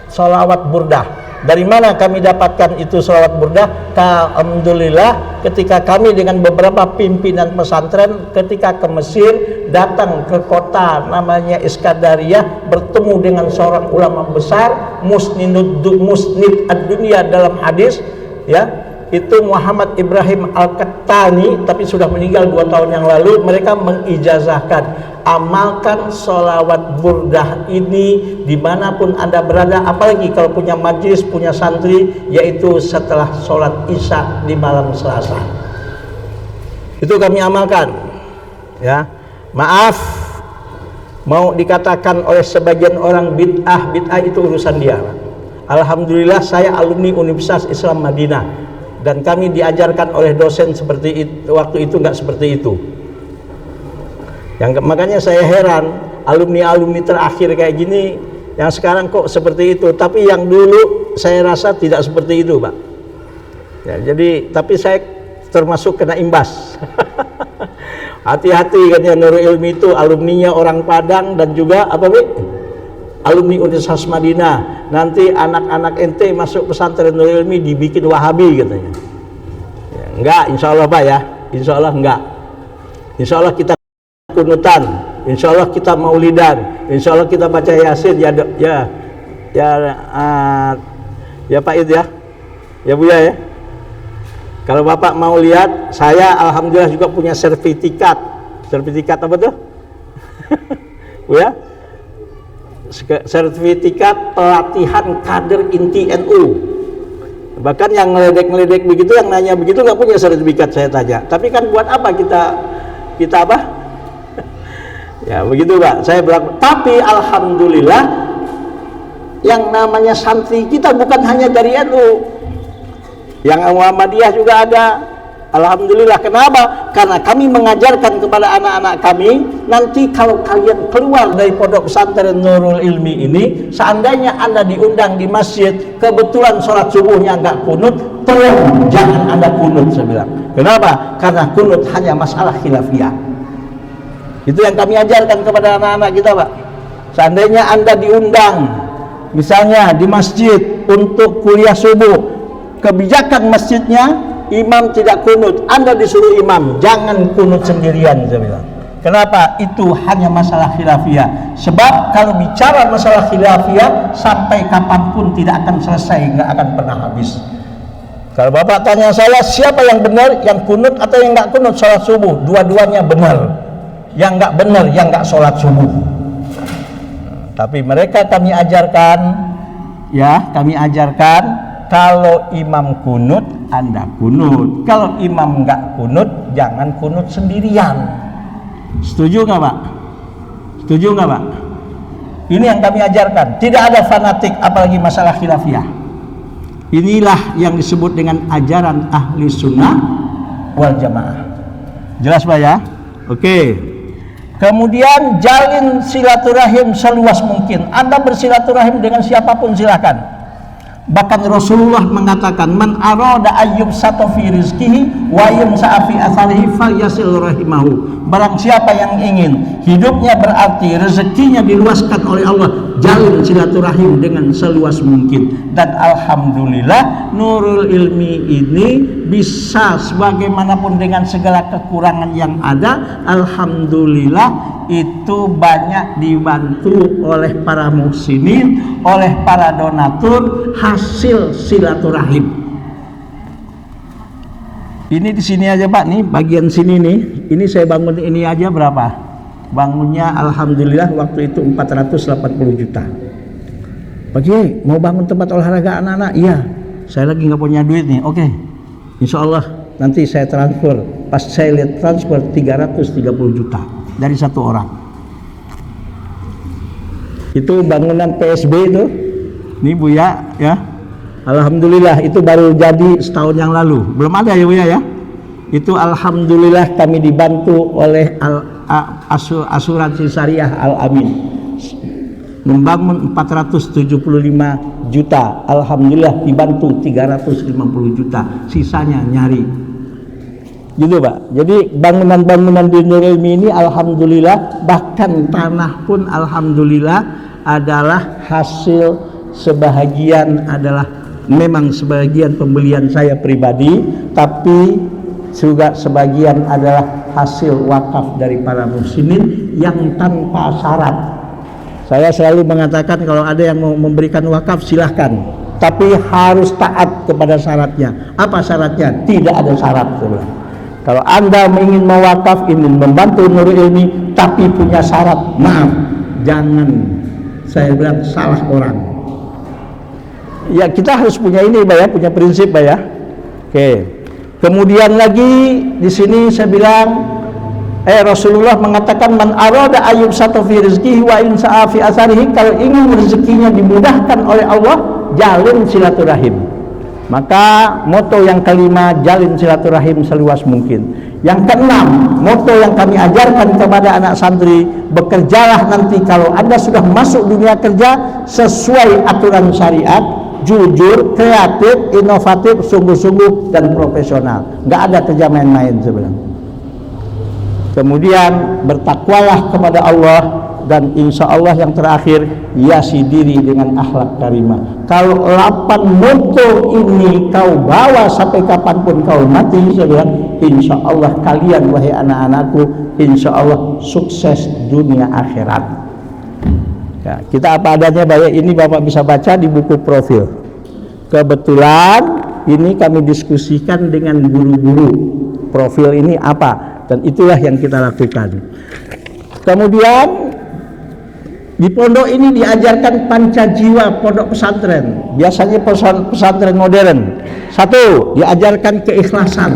sholawat burdah. Dari mana kami dapatkan itu sholawat burdah? Alhamdulillah ketika kami dengan beberapa pimpinan pesantren ketika ke Mesir datang ke kota namanya Iskandariyah, bertemu dengan seorang ulama besar musnid ad-dunya dalam hadis, ya, itu Muhammad Ibrahim Al-Qattani, tapi sudah meninggal 2 tahun yang lalu. Mereka mengijazahkan, amalkan sholawat burdah ini dimanapun Anda berada, apalagi kalau punya majlis, punya santri, yaitu setelah sholat isya di malam Selasa. Itu kami amalkan. Ya, maaf, mau dikatakan oleh sebagian orang bid'ah, bid'ah itu urusan dia. Alhamdulillah saya alumni Universitas Islam Madinah. Dan kami diajarkan oleh dosen seperti itu, waktu itu nggak seperti itu. Makanya saya heran, alumni-alumni terakhir kayak gini, yang sekarang kok seperti itu. Tapi yang dulu saya rasa tidak seperti itu, Pak. Ya, jadi, tapi saya termasuk kena imbas. Hati-hati katanya Nurul Ilmi itu alumninya orang Padang dan juga apa, Bi? Alumni Universitas Madinah. Nanti anak-anak ente masuk pesantren Nurul Ilmi dibikin Wahabi katanya. Ya, enggak, insya Allah Pak ya, insya Allah enggak. Insya Allah kita kunutan, insya Allah kita maulidan, insya Allah kita baca yasin, ya Pak Id ya Buya ya. Kalau Bapak mau lihat, saya alhamdulillah juga punya sertifikat apa tuh? Buya? Sertifikat pelatihan kader inti NU. Bahkan yang ngeledek begitu, yang nanya begitu nggak punya sertifikat, saya tanya. Tapi kan buat apa kita apa? Ya begitu Pak. Saya bilang. Tapi alhamdulillah yang namanya santri kita bukan hanya dari NU, yang Muhammadiyah juga ada. Alhamdulillah. Kenapa? Karena kami mengajarkan kepada anak-anak kami, nanti kalau kalian keluar dari pondok pesantren Nurul Ilmi ini, seandainya Anda diundang di masjid, kebetulan sholat subuhnya nggak kunut, tolong jangan Anda kunut, saya bilang. Kenapa? Karena kunut hanya masalah khilafiyah. Itu yang kami ajarkan kepada anak-anak kita, Pak. Seandainya Anda diundang misalnya di masjid untuk kuliah subuh, kebijakan masjidnya imam tidak kunut, Anda disuruh imam, jangan kunut sendirian, saya bilang. Kenapa? Itu hanya masalah khilafiyah. Sebab kalau bicara masalah khilafiyah, sampai kapanpun tidak akan selesai, nggak akan pernah habis. Kalau Bapak tanya saya siapa yang benar, yang kunut atau yang nggak kunut sholat subuh, dua-duanya benar. Yang nggak benar, yang nggak sholat subuh. Tapi mereka kami ajarkan, ya kami ajarkan, kalau imam kunut, Anda kunut. Kalau imam nggak kunut, jangan kunut sendirian. Setuju nggak Pak? Setuju nggak Pak? Ini yang kami ajarkan. Tidak ada fanatik, apalagi masalah khilafiyah. Inilah yang disebut dengan ajaran ahli sunnah wal jamaah. Jelas Pak ya? Oke. Kemudian jalin silaturahim seluas mungkin. Anda bersilaturahim dengan siapapun silakan. Bahkan Rasulullah mengatakan, man arada ayyub sato fi rizkihi wa yumsa'a fi atharihi falyasil rahimahu. Barang siapa yang ingin hidupnya berarti, rezekinya diluaskan oleh Allah, jalin silaturahim dengan seluas mungkin. Dan alhamdulillah Nurul Ilmi ini bisa sebagaimanapun dengan segala kekurangan yang ada, alhamdulillah itu banyak dibantu oleh para muhsinin, oleh para donatur, hasil silaturahim. Ini di sini aja Pak, nih bagian sini nih, ini saya bangun ini aja berapa? Bangunnya alhamdulillah waktu itu 480 juta. Pak, mau bangun tempat olahraga anak-anak? Iya, saya lagi nggak punya duit nih. Oke, insya Allah nanti saya transfer. Pas saya lihat transfer 330 juta dari satu orang. Itu bangunan PSB itu, nih Buya ya. Alhamdulillah itu baru jadi setahun yang lalu, belum ada ya Buya ya. Itu alhamdulillah kami dibantu oleh asuransi syariah Al-Amin membangun 475 juta. Alhamdulillah dibantu 350 juta, sisanya nyari. Gitu Pak. Jadi bangunan-bangunan di Nurul Ilmi ini alhamdulillah, bahkan tanah pun alhamdulillah adalah hasil sebahagian, adalah memang sebagian pembelian saya pribadi, tapi juga sebagian adalah hasil wakaf dari para muslimin yang tanpa syarat. Saya selalu mengatakan kalau ada yang mau memberikan wakaf silahkan, tapi harus taat kepada syaratnya. Apa syaratnya? Tidak ada syarat sebenarnya. Kalau Anda ingin mewakaf, ingin membantu Nurul Ilmi, tapi punya syarat, maaf, jangan, saya bilang salah orang. Ya kita harus punya ini Pak ya, punya prinsip Pak ya. Oke. Kemudian lagi di sini saya bilang, Rasulullah mengatakan, man arada ayyub sato fi rizkihi wa insa'a fi asarihi, kalau ingin rezekinya dimudahkan oleh Allah, jalin silaturahim. Maka moto yang kelima, jalin silaturahim seluas mungkin. Yang keenam, moto yang kami ajarkan kepada anak santri, bekerjalah nanti kalau Anda sudah masuk dunia kerja sesuai aturan syariat, jujur, kreatif, inovatif, sungguh-sungguh dan profesional. Nggak ada kerja main-main sebenarnya. Kemudian bertakwalah kepada Allah, dan insya Allah yang terakhir, hiasi diri dengan akhlak karimah. Kalau 8 moto ini kau bawa sampai kapanpun kau mati, saya bilang, insya Allah kalian wahai anak-anakku, insya Allah sukses dunia akhirat. Ya, kita apa adanya Bapak, ini Bapak bisa baca di buku profil. Kebetulan ini kami diskusikan dengan guru-guru profil ini apa, dan itulah yang kita lakukan. Kemudian di pondok ini diajarkan pancajiwa pondok pesantren. Biasanya pesantren modern. Satu, diajarkan keikhlasan,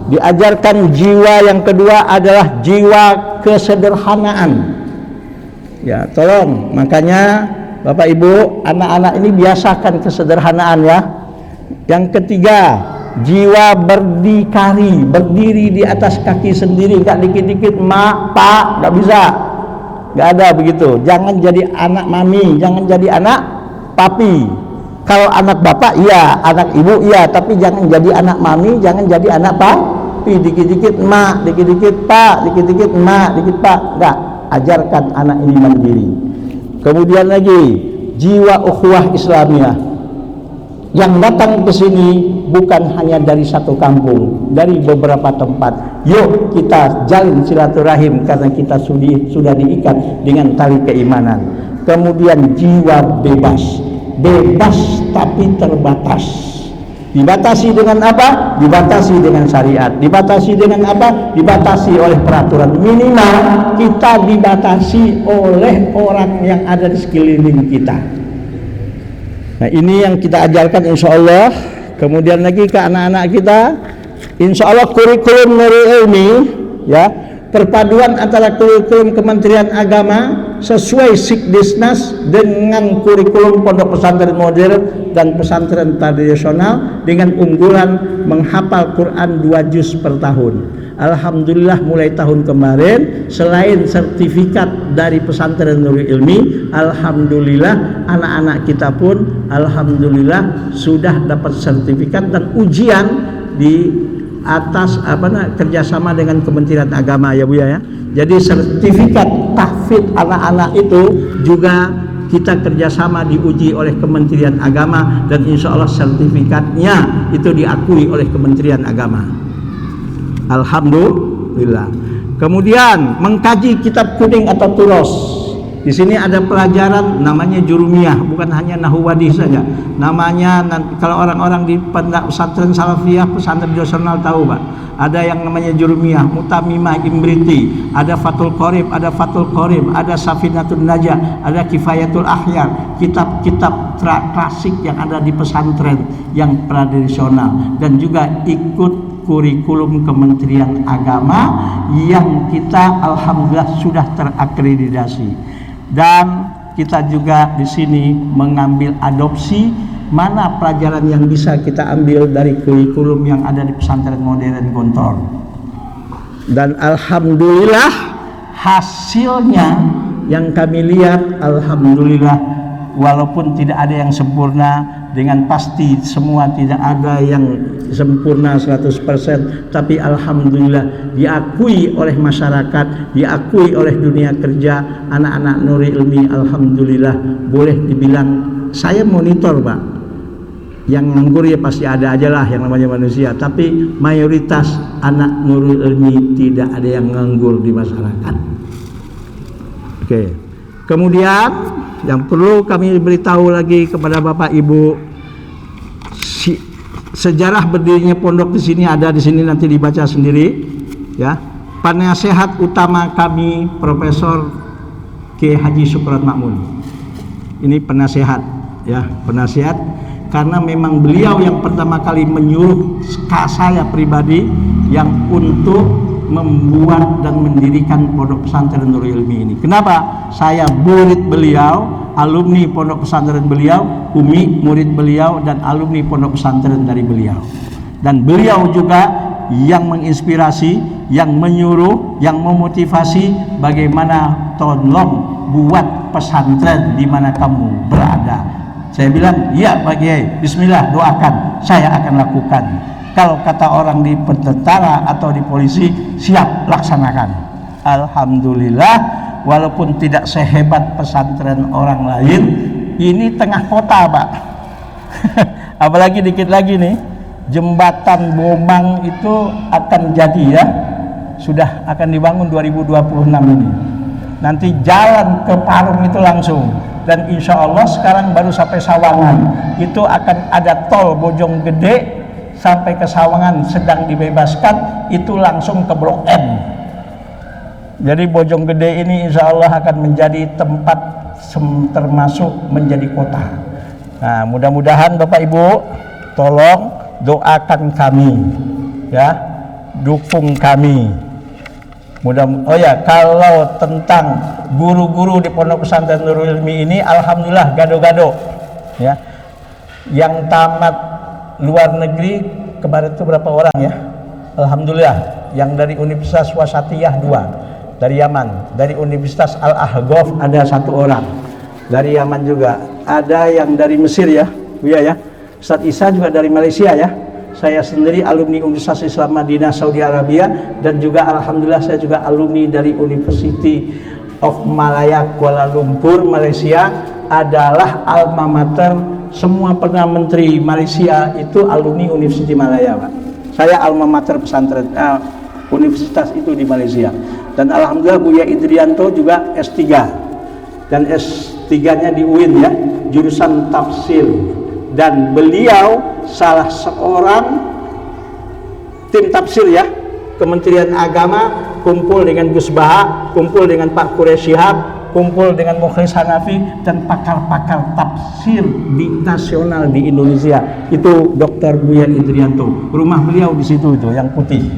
diajarkan jiwa. Yang kedua adalah jiwa kesederhanaan. Ya, tolong, makanya Bapak Ibu, anak-anak ini biasakan kesederhanaan ya. Yang ketiga, jiwa berdikari, berdiri di atas kaki sendiri, nggak dikit-dikit mak, pak, nggak bisa. Nggak ada begitu. Jangan jadi anak mami, jangan jadi anak papi. Kalau anak bapak iya, anak ibu iya, tapi jangan jadi anak mami, jangan jadi anak papi. Dikit-dikit mak, dikit-dikit pak, dikit-dikit mak, dikit pak. Enggak, ajarkan anak ini mandiri. Kemudian lagi, jiwa ukhuwah Islamiyah. Yang datang ke sini bukan hanya dari satu kampung, dari beberapa tempat. Yuk kita jalin silaturahim karena kita sudah diikat dengan tali keimanan. Kemudian jiwa bebas, bebas tapi terbatas. Dibatasi dengan apa? Dibatasi dengan syariat. Dibatasi dengan apa? Dibatasi oleh peraturan. Minimal kita dibatasi oleh orang yang ada di sekeliling kita. Nah, ini yang kita ajarkan insya Allah. Kemudian lagi ke anak-anak kita, insya Allah kurikulum Nurul Ilmi, ya, perpaduan antara kurikulum Kementerian Agama sesuai Sikdisnas dengan kurikulum pondok pesantren modern dan pesantren tradisional dengan unggulan menghafal Quran 2 juz per tahun. Alhamdulillah mulai tahun kemarin selain sertifikat dari pesantren Nurul Ilmi, alhamdulillah anak-anak kita pun alhamdulillah sudah dapat sertifikat dan ujian di atas kerjasama dengan Kementerian Agama ya Bu ya. Jadi sertifikat tahfidz anak-anak itu juga kita kerjasama diuji oleh Kementerian Agama dan insya Allah sertifikatnya itu diakui oleh Kementerian Agama. Alhamdulillah. Kemudian mengkaji kitab kuning atau turos. Di sini ada pelajaran namanya jurumiyah, bukan hanya nahwu hadis saja. Namanya kalau orang-orang di pesantren salafiyah, pesantren tradisional tahu Pak. Ada yang namanya jurumiyah, mutamimah, imbriti, ada fatul qorib, ada safinatun najah, ada kifayatul ahyar, kitab-kitab klasik yang ada di pesantren yang tradisional dan juga ikut kurikulum Kementerian Agama yang kita alhamdulillah sudah terakreditasi. Dan kita juga di sini mengambil adopsi mana pelajaran yang bisa kita ambil dari kurikulum yang ada di pesantren modern Gontor. Dan alhamdulillah hasilnya yang kami lihat alhamdulillah walaupun tidak ada yang sempurna, dengan pasti semua tidak ada yang sempurna 100%, tapi alhamdulillah diakui oleh masyarakat, diakui oleh dunia kerja. Anak-anak Nurul Ilmi alhamdulillah boleh dibilang, saya monitor Pak, yang nganggur ya pasti ada aja lah yang namanya manusia, tapi mayoritas anak Nurul Ilmi tidak ada yang nganggur di masyarakat. Oke. Kemudian yang perlu kami beritahu lagi kepada Bapak Ibu, sejarah berdirinya pondok di sini ada di sini, nanti dibaca sendiri ya. Penasehat utama kami Profesor K. Haji Sukron Makmun. Ini penasehat ya, penasehat karena memang beliau yang pertama kali menyuruh saya pribadi yang untuk membuat dan mendirikan pondok pesantren Nurul Ilmi ini. Kenapa? Saya murid beliau, alumni pondok pesantren beliau, Umi murid beliau dan alumni pondok pesantren dari beliau. Dan beliau juga yang menginspirasi, yang menyuruh, yang memotivasi bagaimana tolong buat pesantren di mana kamu berada. Saya bilang, "Ya Pak Kiai, bismillah doakan, saya akan lakukan." Kalau kata orang di tentara atau di polisi, siap laksanakan. Alhamdulillah, walaupun tidak sehebat pesantren orang lain, ini tengah kota Pak. Apalagi dikit lagi nih, jembatan Bomang itu akan jadi ya, sudah akan dibangun 2026 ini. Nanti jalan ke Parung itu langsung. Dan insya Allah sekarang baru sampai Sawangan, itu akan ada tol Bojonggede sampai ke Sawangan sedang dibebaskan, itu langsung ke Blok M. Jadi Bojonggede ini insya Allah akan menjadi tempat termasuk menjadi kota. Nah, mudah-mudahan Bapak Ibu tolong doakan kami ya, dukung kami. Oh ya, kalau tentang guru-guru di Pondok Pesantren Nurul Ilmi ini alhamdulillah gado-gado ya. Yang tamat luar negeri kemarin itu berapa orang ya? Alhamdulillah, yang dari Universitas Wasatiyah 2 dari Yaman, dari Universitas Al-Ahqaf ada 1 orang dari Yaman juga, ada yang dari Mesir ya, ya. Ustaz Isa juga dari Malaysia ya. Saya sendiri alumni Universitas Islam Madinah Saudi Arabia, dan juga alhamdulillah saya juga alumni dari University of Malaya Kuala Lumpur Malaysia, adalah alma mater semua Perdana Menteri Malaysia itu alumni University Malaya Pak. Saya alma mater pesantren universitas itu di Malaysia. Dan alhamdulillah Buya Idrianto juga S3 dan S3-nya di UIN ya, jurusan tafsir. dan beliau salah seorang tim tafsir ya, Kementerian Agama, kumpul dengan Gus Baha, kumpul dengan Pak Quraish Shihab, kumpul dengan Mukhlis Hanafi dan pakar-pakar tafsir di nasional di Indonesia. Itu Dr. Buya Idrianto. Rumah beliau di situ itu yang putih.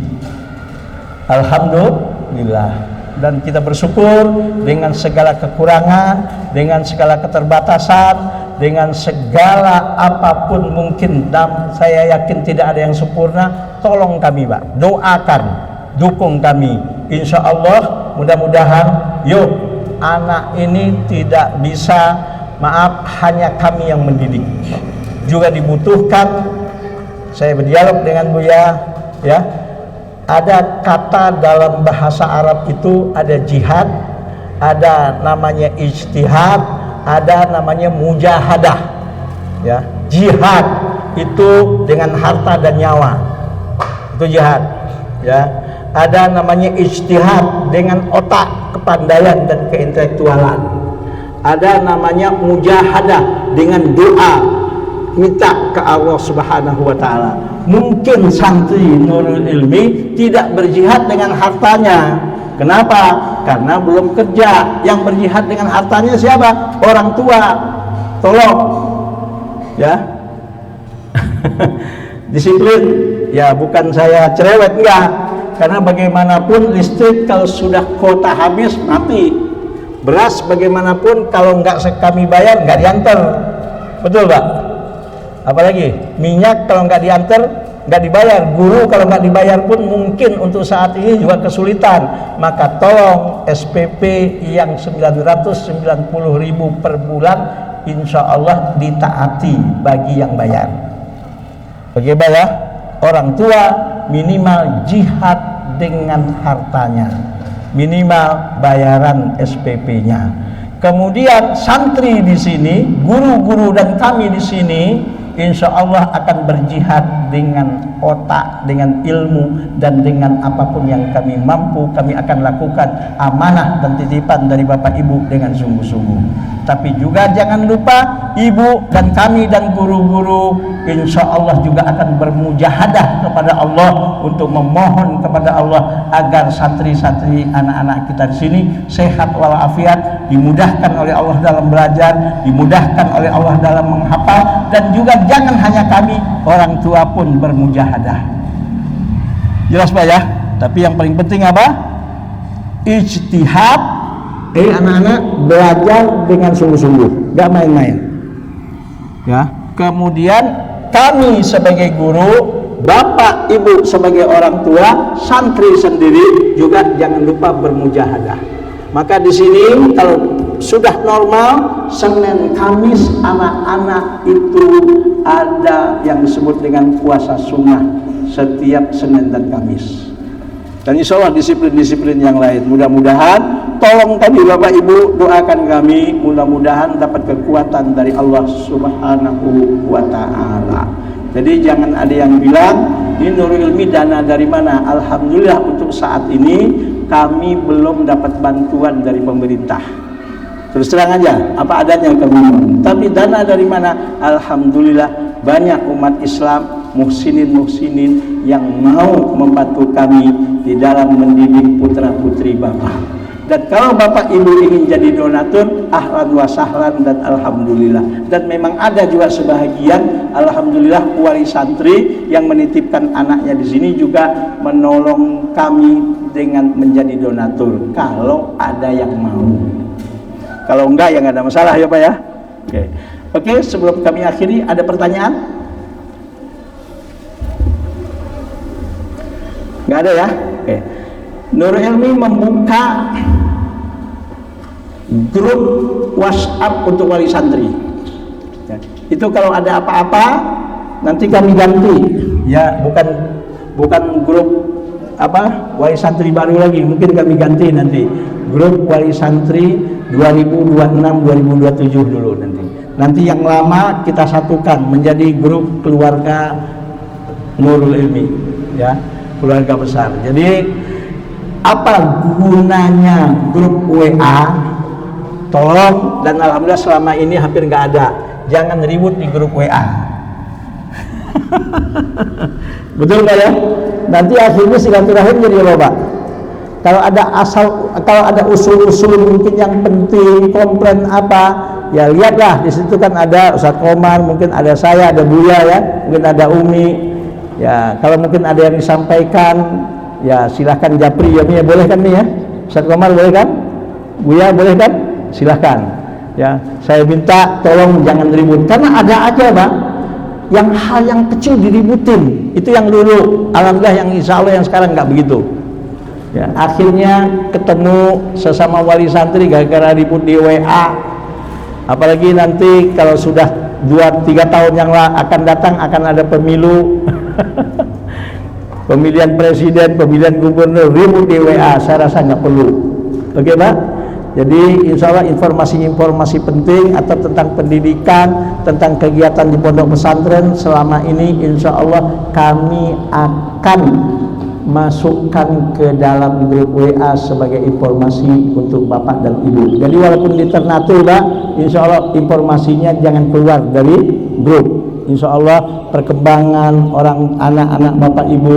Alhamdulillah. Dan kita bersyukur dengan segala kekurangan, dengan segala keterbatasan, dengan segala apapun mungkin, dan saya yakin tidak ada yang sempurna. Tolong kami Pak, doakan, dukung kami. Insya Allah mudah-mudahan yuk, anak ini tidak bisa, maaf, hanya kami yang mendidik, juga dibutuhkan. Saya berdialog dengan Buya ya, ada kata dalam bahasa Arab itu ada jihad, ada namanya ijtihad, ada namanya mujahadah ya. Jihad itu dengan harta dan nyawa, itu jihad ya. Ada namanya ijtihad dengan otak, kepandaian dan keintelektualan. Ada namanya mujahadah dengan doa, minta ke Allah Subhanahu wa taala. Mungkin santri Nurul Ilmi tidak berjihad dengan hartanya. Kenapa? Karena belum kerja. Yang berjihad dengan hartanya siapa? Orang tua. Tolong ya. Disiplin ya, bukan saya cerewet, enggak. Karena bagaimanapun listrik kalau sudah kuota habis mati. Beras bagaimanapun kalau enggak kami bayar enggak diantar. Betul Pak? Apalagi minyak kalau nggak diantar, nggak dibayar. Guru kalau nggak dibayar pun mungkin untuk saat ini juga kesulitan. Maka tolong SPP yang 990.000 per bulan, insya Allah ditaati bagi yang bayar. Bagaimana ya? Orang tua minimal jihad dengan hartanya, minimal bayaran SPP-nya. Kemudian santri di sini, guru-guru dan kami di sini, insya Allah akan berjihad dengan otak, dengan ilmu, dan dengan apapun yang kami mampu. Kami akan lakukan amanah dan titipan dari Bapak Ibu dengan sungguh-sungguh. Tapi juga jangan lupa Ibu dan kami dan guru-guru insya Allah juga akan bermujahadah kepada Allah untuk memohon kepada Allah agar santri-santri anak-anak kita di sini sehat walafiat, dimudahkan oleh Allah dalam belajar, dimudahkan oleh Allah dalam menghafal, dan juga jangan hanya kami, orang tua pun bermujahadah. Jelas Pak ya? Tapi yang paling penting apa? Ijtihad. Anak-anak belajar dengan sungguh-sungguh, gak main-main ya. Kemudian kami sebagai guru, Bapak Ibu sebagai orang tua, santri sendiri juga jangan lupa bermujahadah. Maka di sini kalau sudah normal, Senin Kamis anak-anak itu ada yang disebut dengan puasa sunnah setiap Senin dan Kamis. Dan insya Allah disiplin-disiplin yang lain. Mudah-mudahan, tolong kami Bapak Ibu, doakan kami, mudah-mudahan dapat kekuatan dari Allah Subhanahu wa ta'ala. Jadi jangan ada yang bilang, ini Nurul Ilmi dana dari mana? Alhamdulillah untuk saat ini kami belum dapat bantuan dari pemerintah. Terus terang aja, apa adanya kami. Tapi dana dari mana? Alhamdulillah banyak umat Islam, muhsinin-muhsinin yang mau membantu kami di dalam mendidik putra-putri Bapak. Dan kalau Bapak Ibu ingin jadi donatur, ahlan wa sahlan dan alhamdulillah. Dan memang ada juga sebahagian, alhamdulillah, wali santri yang menitipkan anaknya di sini juga menolong kami dengan menjadi donatur. Kalau ada yang mau. Kalau enggak ya nggak ada masalah ya Pak ya. Oke, sebelum kami akhiri, ada pertanyaan? Nggak ada ya? Oke. Nurul Ilmi membuka grup WhatsApp untuk wali santri. Ya. Itu kalau ada apa-apa nanti kami ganti. Ya, bukan grup apa wali santri baru lagi, mungkin kami ganti nanti. Grup wali santri 2026-2027 dulu nanti. Nanti yang lama kita satukan menjadi grup keluarga Nurul Ilmi, ya, keluarga besar. Jadi apa gunanya grup WA? Tolong, dan alhamdulillah selama ini hampir nggak ada. Jangan ribut di grup WA. Betul nggak ya? Nanti akhirnya silaturahim jadi apa? Kalau ada usul-usul mungkin yang penting, komplain apa, ya lihatlah di situ kan ada Ustadz Komar, mungkin ada saya, ada Buya ya, mungkin ada Umi. Ya, kalau mungkin ada yang disampaikan, ya silahkan Japri ya, Mia, boleh kan nih ya? Ustadz Komar boleh kan? Buya boleh kan? Silahkan. Ya, saya minta tolong jangan ribut, karena ada aja Pak, yang hal yang kecil diributin. Itu yang dulu, alhamdulillah yang insya Allah yang sekarang nggak begitu. Ya, akhirnya ketemu sesama wali santri gara-gara ribut di WA. Apalagi nanti kalau sudah 2-3 tahun yang akan datang akan ada pemilu. Pemilihan presiden, pemilihan gubernur, ribut di WA, saya rasa nggak perlu. Oke Pak? Jadi insya Allah informasi-informasi penting atau tentang pendidikan, tentang kegiatan di pondok pesantren selama ini insya Allah kami akan masukkan ke dalam grup WA sebagai informasi untuk Bapak dan Ibu. Jadi walaupun di Ternate Pak, insya Allah informasinya jangan keluar dari grup. Insya Allah perkembangan orang anak-anak Bapak Ibu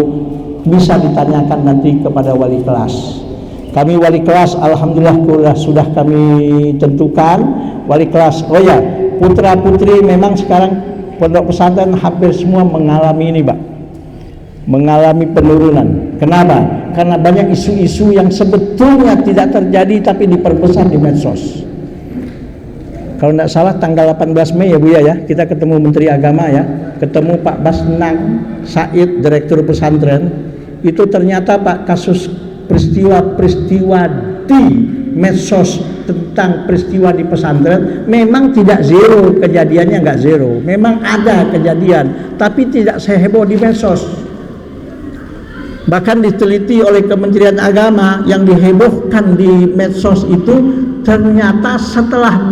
bisa ditanyakan nanti kepada wali kelas. Kami wali kelas alhamdulillah sudah kami tentukan wali kelas. Oh ya, putra putri memang sekarang pondok pesantren hampir semua mengalami ini Pak, mengalami penurunan. Kenapa? Karena banyak isu-isu yang sebetulnya tidak terjadi tapi diperbesar di medsos. Kalau tidak salah tanggal 18 Mei ya Bu ya, kita ketemu Menteri Agama ya, ketemu Pak Basnang Said, Direktur Pesantren. Itu ternyata Pak kasus peristiwa-peristiwa di medsos tentang peristiwa di pesantren memang tidak zero, kejadiannya nggak zero, memang ada kejadian tapi tidak seheboh di medsos. Bahkan diteliti oleh Kementerian Agama, yang dihebohkan di medsos itu ternyata setelah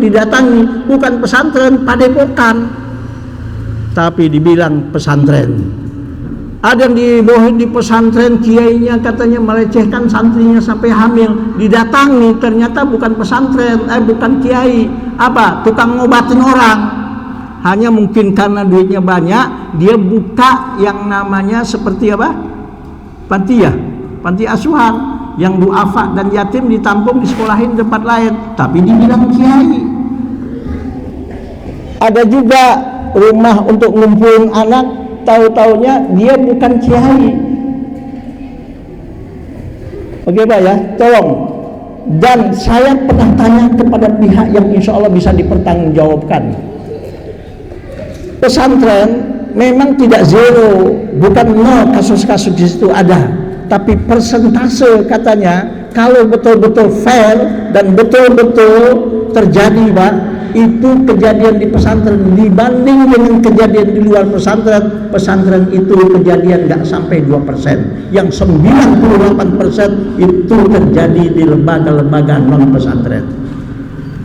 didatangi bukan pesantren, padepokan, tapi dibilang pesantren. Ada yang dibohong di pesantren, kiainya katanya melecehkan santrinya sampai hamil, didatangi ternyata bukan pesantren, bukan kiai, tukang ngobatin orang. Hanya mungkin karena duitnya banyak, dia buka yang namanya seperti panti asuhan, yang duafa dan yatim ditampung, disekolahin di tempat lain, tapi dibilang kiai. Ada juga rumah untuk ngumpulin anak, tahu-taunya dia bukan kiai. Oke Pak ya, tolong. Dan saya pernah tanya kepada pihak yang insya Allah bisa dipertanggungjawabkan. Pesantren memang tidak zero, bukan nol kasus-kasus di situ ada, tapi persentase katanya kalau betul-betul fair dan betul-betul terjadi Pak, itu kejadian di pesantren dibanding dengan kejadian di luar pesantren, pesantren itu kejadian nggak sampai 2%, yang 98% itu terjadi di lembaga-lembaga non pesantren.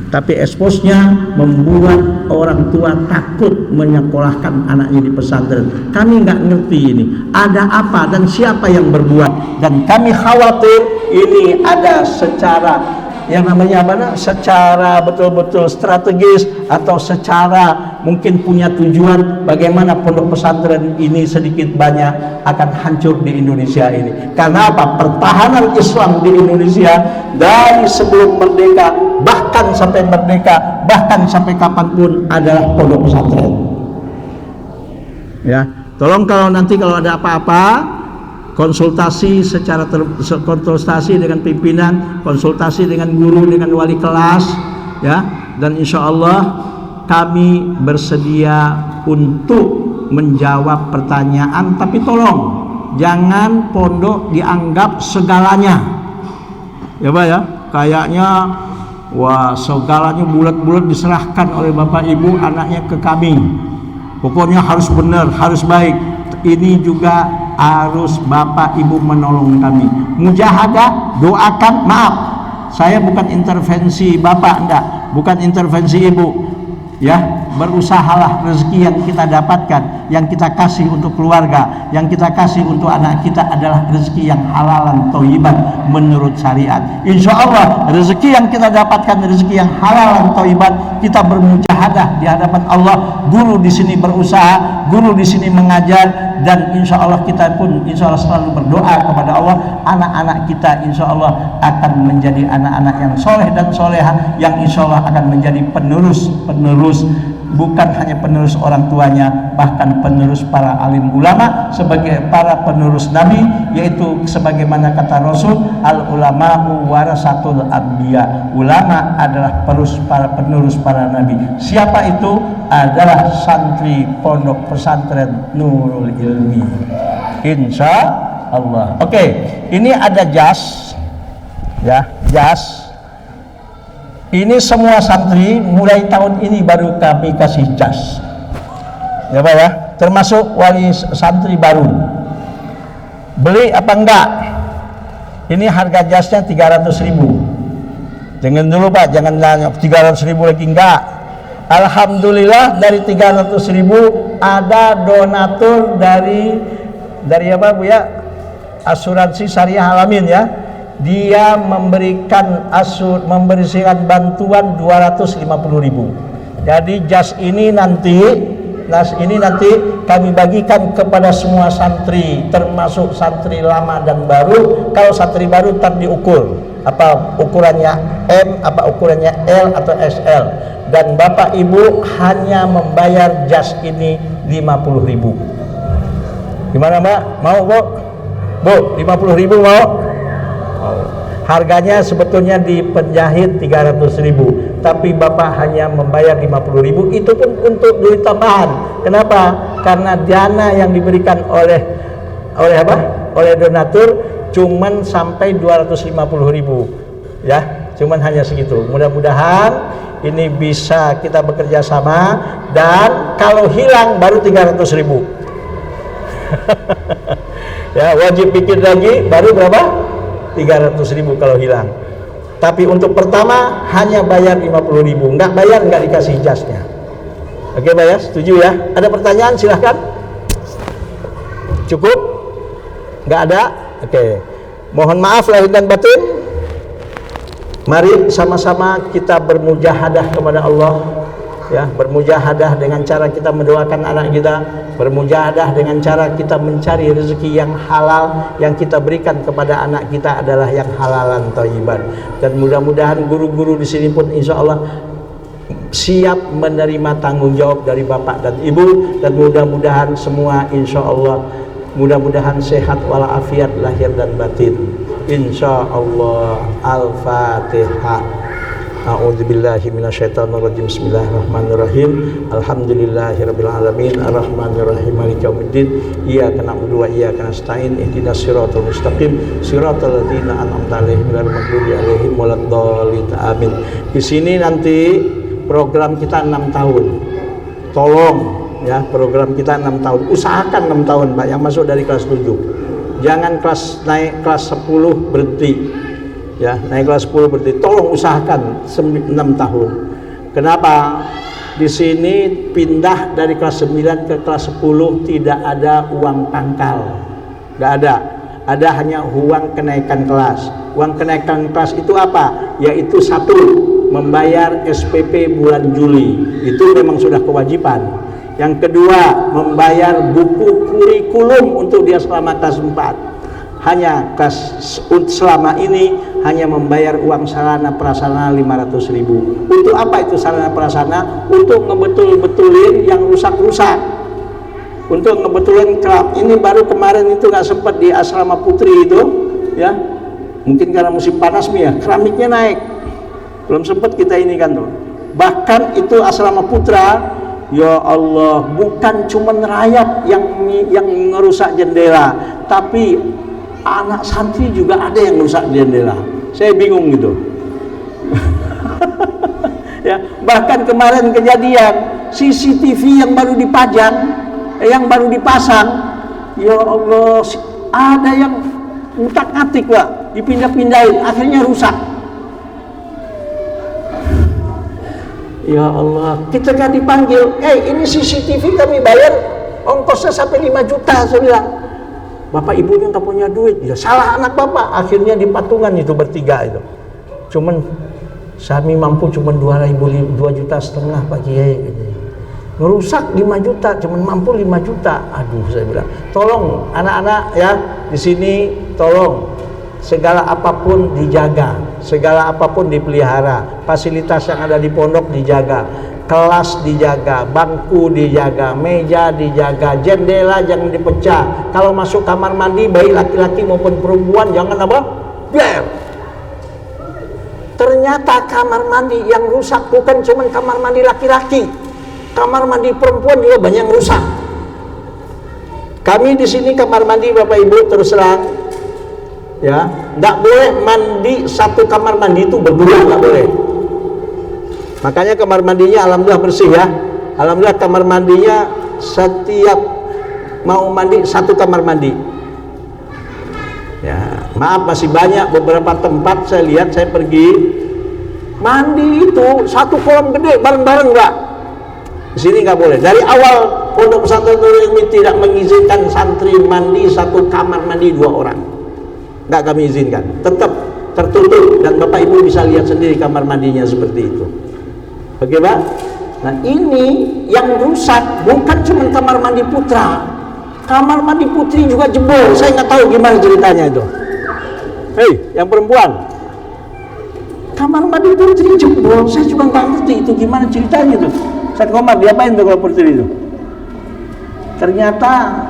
Tapi eksposnya membuat orang tua takut menyekolahkan anaknya di pesantren. Kami nggak ngerti ini ada apa dan siapa yang berbuat, dan kami khawatir ini ada secara yang namanya secara betul-betul strategis atau secara mungkin punya tujuan bagaimana pondok pesantren ini sedikit banyak akan hancur di Indonesia ini. Karena apa? Pertahanan Islam di Indonesia dari sebelum merdeka, bahkan sampai merdeka, bahkan sampai kapanpun adalah pondok pesantren. Ya, tolong kalau nanti kalau ada apa-apa, konsultasi konsultasi dengan pimpinan, konsultasi dengan guru, dengan wali kelas, ya. Dan insya Allah kami bersedia untuk menjawab pertanyaan. Tapi tolong jangan pondok dianggap segalanya, ya Pak ya. Kayaknya wah segalanya bulat-bulat diserahkan oleh Bapak Ibu anaknya ke kami. Pokoknya harus benar, harus baik. Ini juga harus Bapak Ibu menolong kami. Mujahadah, doakan, maaf, saya bukan intervensi Bapak, enggak, bukan intervensi Ibu, ya. berusahalah rezeki yang kita dapatkan, yang kita kasih untuk keluarga, yang kita kasih untuk anak kita adalah rezeki yang halalan thayyiban menurut syariat. Insya Allah rezeki yang kita dapatkan rezeki yang halalan thayyiban, kita bermujahadah di hadapan Allah. Guru di sini berusaha, guru di sini mengajar, dan insya Allah kita pun insya Allah selalu berdoa kepada Allah. Anak-anak kita insya Allah akan menjadi anak-anak yang soleh dan soleha, yang insya Allah akan menjadi penerus, bukan hanya penerus orang tuanya, bahkan penerus para alim ulama, sebagai para penerus Nabi, yaitu sebagaimana kata Rasul, al ulama'u warasatul anbiya, ulama adalah penerus para nabi. Siapa itu? Adalah santri pondok pesantren Nurul Ilmi, insya Allah. Oke, ini ada jas, ya, jas. Ini semua santri mulai tahun ini baru kami kasih jas, ya Pak ya, termasuk wali santri baru. Beli apa enggak? Ini harga jasnya 300.000. Jangan dulu Pak, jangan nanya 300.000 lagi, enggak. Alhamdulillah dari 300.000 ada donatur dari apa Bu ya? Asuransi Syariah Alamin ya. Dia memberikan bantuan 250.000. Jadi jas ini nanti kami bagikan kepada semua santri, termasuk santri lama dan baru. Kalau santri baru ntar diukur apa ukurannya M, apa ukurannya L atau SL, dan Bapak Ibu hanya membayar jas ini 50.000. Gimana Mbak? Mau Bu? Bu, 50.000 mau? Harganya sebetulnya di penjahit 300.000, tapi Bapak hanya membayar 50.000. Itu pun untuk duit tambahan. Kenapa? Karena dana yang diberikan oleh donatur cuman sampai 250.000 ya, cuman hanya segitu. Mudah-mudahan ini bisa kita bekerja sama, dan kalau hilang baru 300.000. Ya, wajib bikin lagi baru berapa? 300.000 kalau hilang. Tapi untuk pertama hanya bayar 50.000, nggak bayar nggak dikasih jasnya. Oke Pak ya, setuju ya? Ada pertanyaan silahkan. Cukup? Nggak ada? Oke. Mohon maaf lahir dan batin. Mari sama-sama kita bermujahadah kepada Allah, ya, bermujahadah dengan cara kita mendoakan anak kita, bermujahadah dengan cara kita mencari rezeki yang halal, yang kita berikan kepada anak kita adalah yang halalan thayyiban. Dan mudah-mudahan guru-guru di sini pun insya Allah siap menerima tanggung jawab dari Bapak dan Ibu, dan mudah-mudahan semua insya Allah mudah-mudahan sehat walafiat lahir dan batin, insya Allah. Al-Fatihah. A'udzubillahi minasyaitonirrajim. Bismillahirrahmanirrahim. Alhamdulillahirabbil alamin, arrahmanirrahim, maliki yaumiddin. Iyyaka na'budu wa iyyaka nasta'in. Ihdinas siratal mustaqim, siratal ladzina an'amta 'alaihim ghairil maghdubi 'alaihim waladdallin. Amin. Di sini nanti program kita 6 tahun. Tolong ya, program kita 6 tahun. Usahakan 6 tahun Pak, yang masuk dari kelas 7. Jangan naik kelas 10 berhenti. Ya, naik kelas 10 berhenti. Tolong usahakan 6 tahun. Kenapa? Di sini pindah dari kelas 9 ke kelas 10 tidak ada uang pangkal. Enggak ada. Ada hanya uang kenaikan kelas. Uang kenaikan kelas itu apa? Yaitu satu, membayar SPP bulan Juli. Itu memang sudah kewajiban. Yang kedua, membayar buku kurikulum untuk dia selama kelas 4. Hanya selama ini hanya membayar uang sarana prasarana 500.000. Untuk apa itu sarana prasarana? Untuk ngebetul-betulin yang rusak-rusak. Untuk ngebetulin keram. Ini baru kemarin itu nggak sempat di asrama putri itu, ya. Mungkin karena musim panas nih ya, keramiknya naik. Belum sempat kita ini kan tuh. Bahkan itu asrama putra. Ya Allah, bukan cuma rakyat yang ngerusak jendela, tapi anak santri juga ada yang rusak jendela. Saya bingung gitu. Ya, bahkan kemarin kejadian CCTV yang baru dipajang, yang baru dipasang, ya Allah, ada yang utak-atik Pak, dipindah-pindahin, akhirnya rusak. Ya Allah, kita kan dipanggil, ini CCTV kami bayar ongkosnya sampai 5 juta. Saya bilang, bapak ibunya nggak punya duit. Ya salah anak bapak. Akhirnya di patungan itu bertiga itu. Cuman kami mampu cuma 2,5 juta Pak Kiai. Ngerusak 5 juta, cuman mampu 5 juta. Aduh, saya bilang, tolong anak-anak ya di sini, tolong segala apapun dijaga, segala apapun dipelihara, fasilitas yang ada di pondok dijaga, kelas dijaga, bangku dijaga, meja dijaga, jendela jangan dipecah. Kalau masuk kamar mandi baik laki-laki maupun perempuan jangan apa? Biar. Ternyata kamar mandi yang rusak bukan cuma kamar mandi laki-laki, kamar mandi perempuan juga banyak yang rusak. Kami di sini kamar mandi Bapak Ibu terus terang, ya, nggak boleh mandi satu kamar mandi itu berdua, nggak boleh. Makanya kamar mandinya alhamdulillah bersih ya. Alhamdulillah kamar mandinya setiap mau mandi satu kamar mandi. Ya, maaf masih banyak beberapa tempat saya lihat, saya pergi mandi itu satu kolam gede bareng-bareng enggak. Di sini nggak boleh. Dari awal Pondok Pesantren Nurul Ilmi tidak mengizinkan santri mandi satu kamar mandi 2 orang. Nggak kami izinkan. Tetap tertutup dan Bapak Ibu bisa lihat sendiri kamar mandinya seperti itu. Oke Pak? Nah ini yang rusak bukan cuma kamar mandi putra, kamar mandi putri juga jebol. Saya nggak tahu gimana ceritanya itu. Hei, yang perempuan, kamar mandi putri jebol. Saya juga nggak ngerti itu gimana ceritanya itu. Saya Komar, diapain tuh kalau putri itu? Ternyata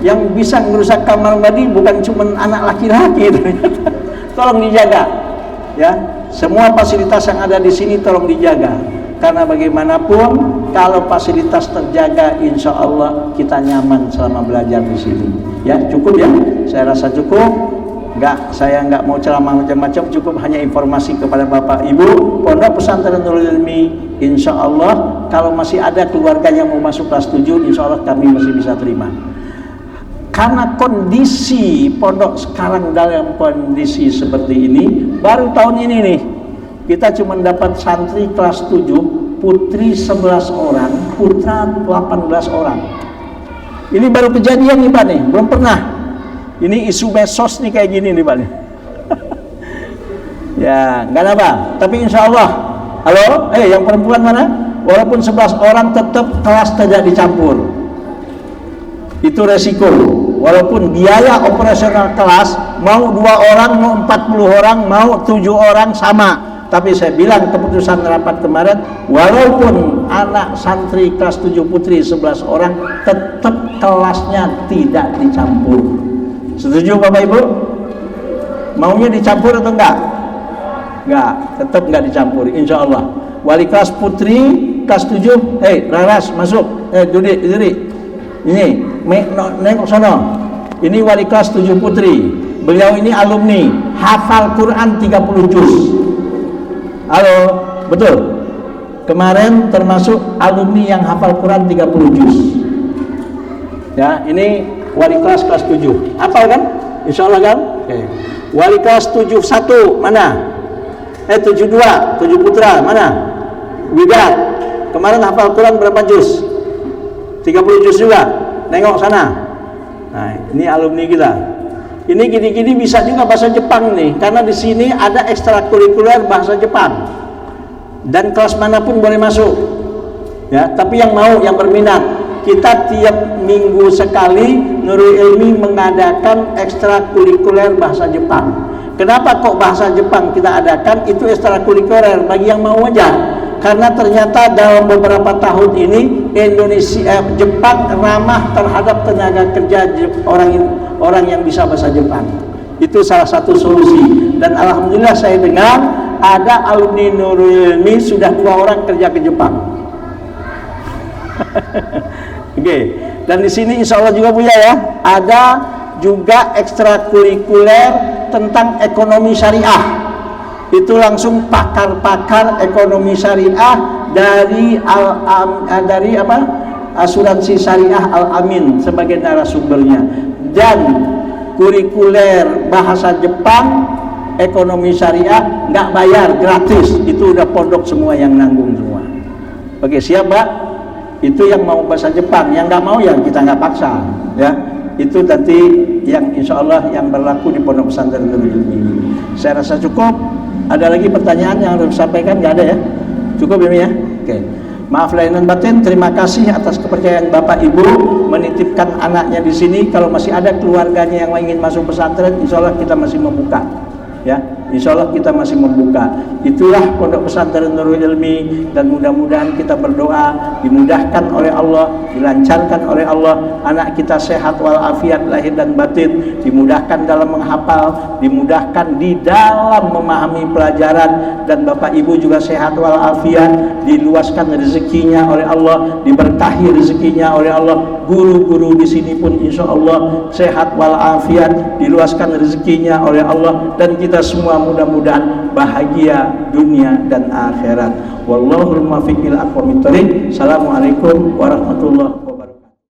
yang bisa merusak kamar mandi bukan cuma anak laki-laki ternyata. Tolong dijaga, ya. Semua fasilitas yang ada di sini tolong dijaga. Karena bagaimanapun kalau fasilitas terjaga, insya Allah kita nyaman selama belajar di sini. Ya cukup ya, saya rasa cukup. Saya nggak mau ceramah macam-macam, cukup hanya informasi kepada Bapak Ibu. Pondok Pesantren Nurul Ilmi, insya Allah kalau masih ada keluarga yang mau masuk kelas 7, insya Allah kami masih bisa terima. Karena kondisi pondok sekarang dalam kondisi seperti ini, baru tahun ini nih kita cuma dapat santri kelas 7, putri 11 orang, putra 18 orang. Ini baru kejadian nih Pak nih, belum pernah. Ini isu medsos nih kayak gini nih Pak nih. Ya nggak apa, tapi insya Allah. Halo, yang perempuan mana? Walaupun 11 orang tetap kelas tidak dicampur. Itu resiko. Walaupun biaya operasional kelas mau 2 orang, mau 40 orang, mau 7 orang sama. Tapi saya bilang keputusan rapat kemarin, walaupun anak santri kelas 7 putri 11 orang, tetap kelasnya tidak dicampur. Setuju Bapak Ibu? Maunya dicampur atau enggak? Enggak, tetap enggak dicampur, insya Allah. Wali kelas putri kelas 7, Raras masuk, diri. Ini, nengok sono. Ini wali kelas 7 putri. Beliau ini alumni, hafal Quran 30 juz. Halo, betul? Kemarin termasuk alumni yang hafal Quran 30 juz. Ya, ini wali kelas 7. Hafal kan? Insya Allah kan? Oke. Wali kelas 71 mana? 72, 7 putra mana? Wigat. Kemarin hafal Quran berapa juz? 30 juz juga. Nengok sana. Nah, ini alumni kita. Ini gini-gini bisa juga bahasa Jepang nih, karena di sini ada ekstrakurikuler bahasa Jepang. Dan kelas manapun boleh masuk. Ya, tapi yang mau, yang berminat, kita tiap minggu sekali Nurul Ilmi mengadakan ekstrakurikuler bahasa Jepang. Kenapa kok bahasa Jepang kita adakan? Itu ekstrakurikuler bagi yang mau aja. Karena ternyata dalam beberapa tahun ini Jepang ramah terhadap tenaga kerja orang yang bisa bahasa Jepang. Itu salah satu solusi. Dan alhamdulillah saya dengar ada alumni Nurul Ilmi sudah 2 orang kerja ke Jepang. Oke. Dan di sini insya Allah juga punya ya, ada juga ekstrakurikuler tentang ekonomi syariah. Itu langsung pakar-pakar ekonomi syariah dari asuransi syariah Al-Amin sebagai narasumbernya. Dan kurikuler bahasa Jepang ekonomi syariah nggak bayar, gratis. Itu udah pondok semua yang nanggung semua. Oke, siap Mbak? Itu yang mau bahasa Jepang, yang nggak mau ya kita nggak paksa, ya. Itu nanti yang insya Allah yang berlaku di Pondok Pesantren Nurul Ilmi. Saya rasa cukup. Ada lagi pertanyaan yang harus disampaikan? Nggak ada ya? Cukup ya, ya? Oke. Maaf lahir dan batin, terima kasih atas kepercayaan Bapak Ibu menitipkan anaknya di sini. Kalau masih ada keluarganya yang ingin masuk pesantren, insya Allah kita masih membuka. Ya, insya Allah kita masih membuka. Itulah Pondok Pesantren Nurul Ilmi, dan mudah-mudahan kita berdoa dimudahkan oleh Allah, dilancarkan oleh Allah, anak kita sehat walafiat lahir dan batin, dimudahkan dalam menghafal, dimudahkan di dalam memahami pelajaran, dan Bapak Ibu juga sehat walafiat, diluaskan rezekinya oleh Allah, diberkahi rezekinya oleh Allah. Guru-guru di sini pun insya Allah sehat walafiat, diluaskan rezekinya oleh Allah, dan kita semua mudah-mudahan bahagia dunia dan akhirat. Wallahul muwaffiq ila aqwamit thoriq. Assalamualaikum warahmatullahi wabarakatuh.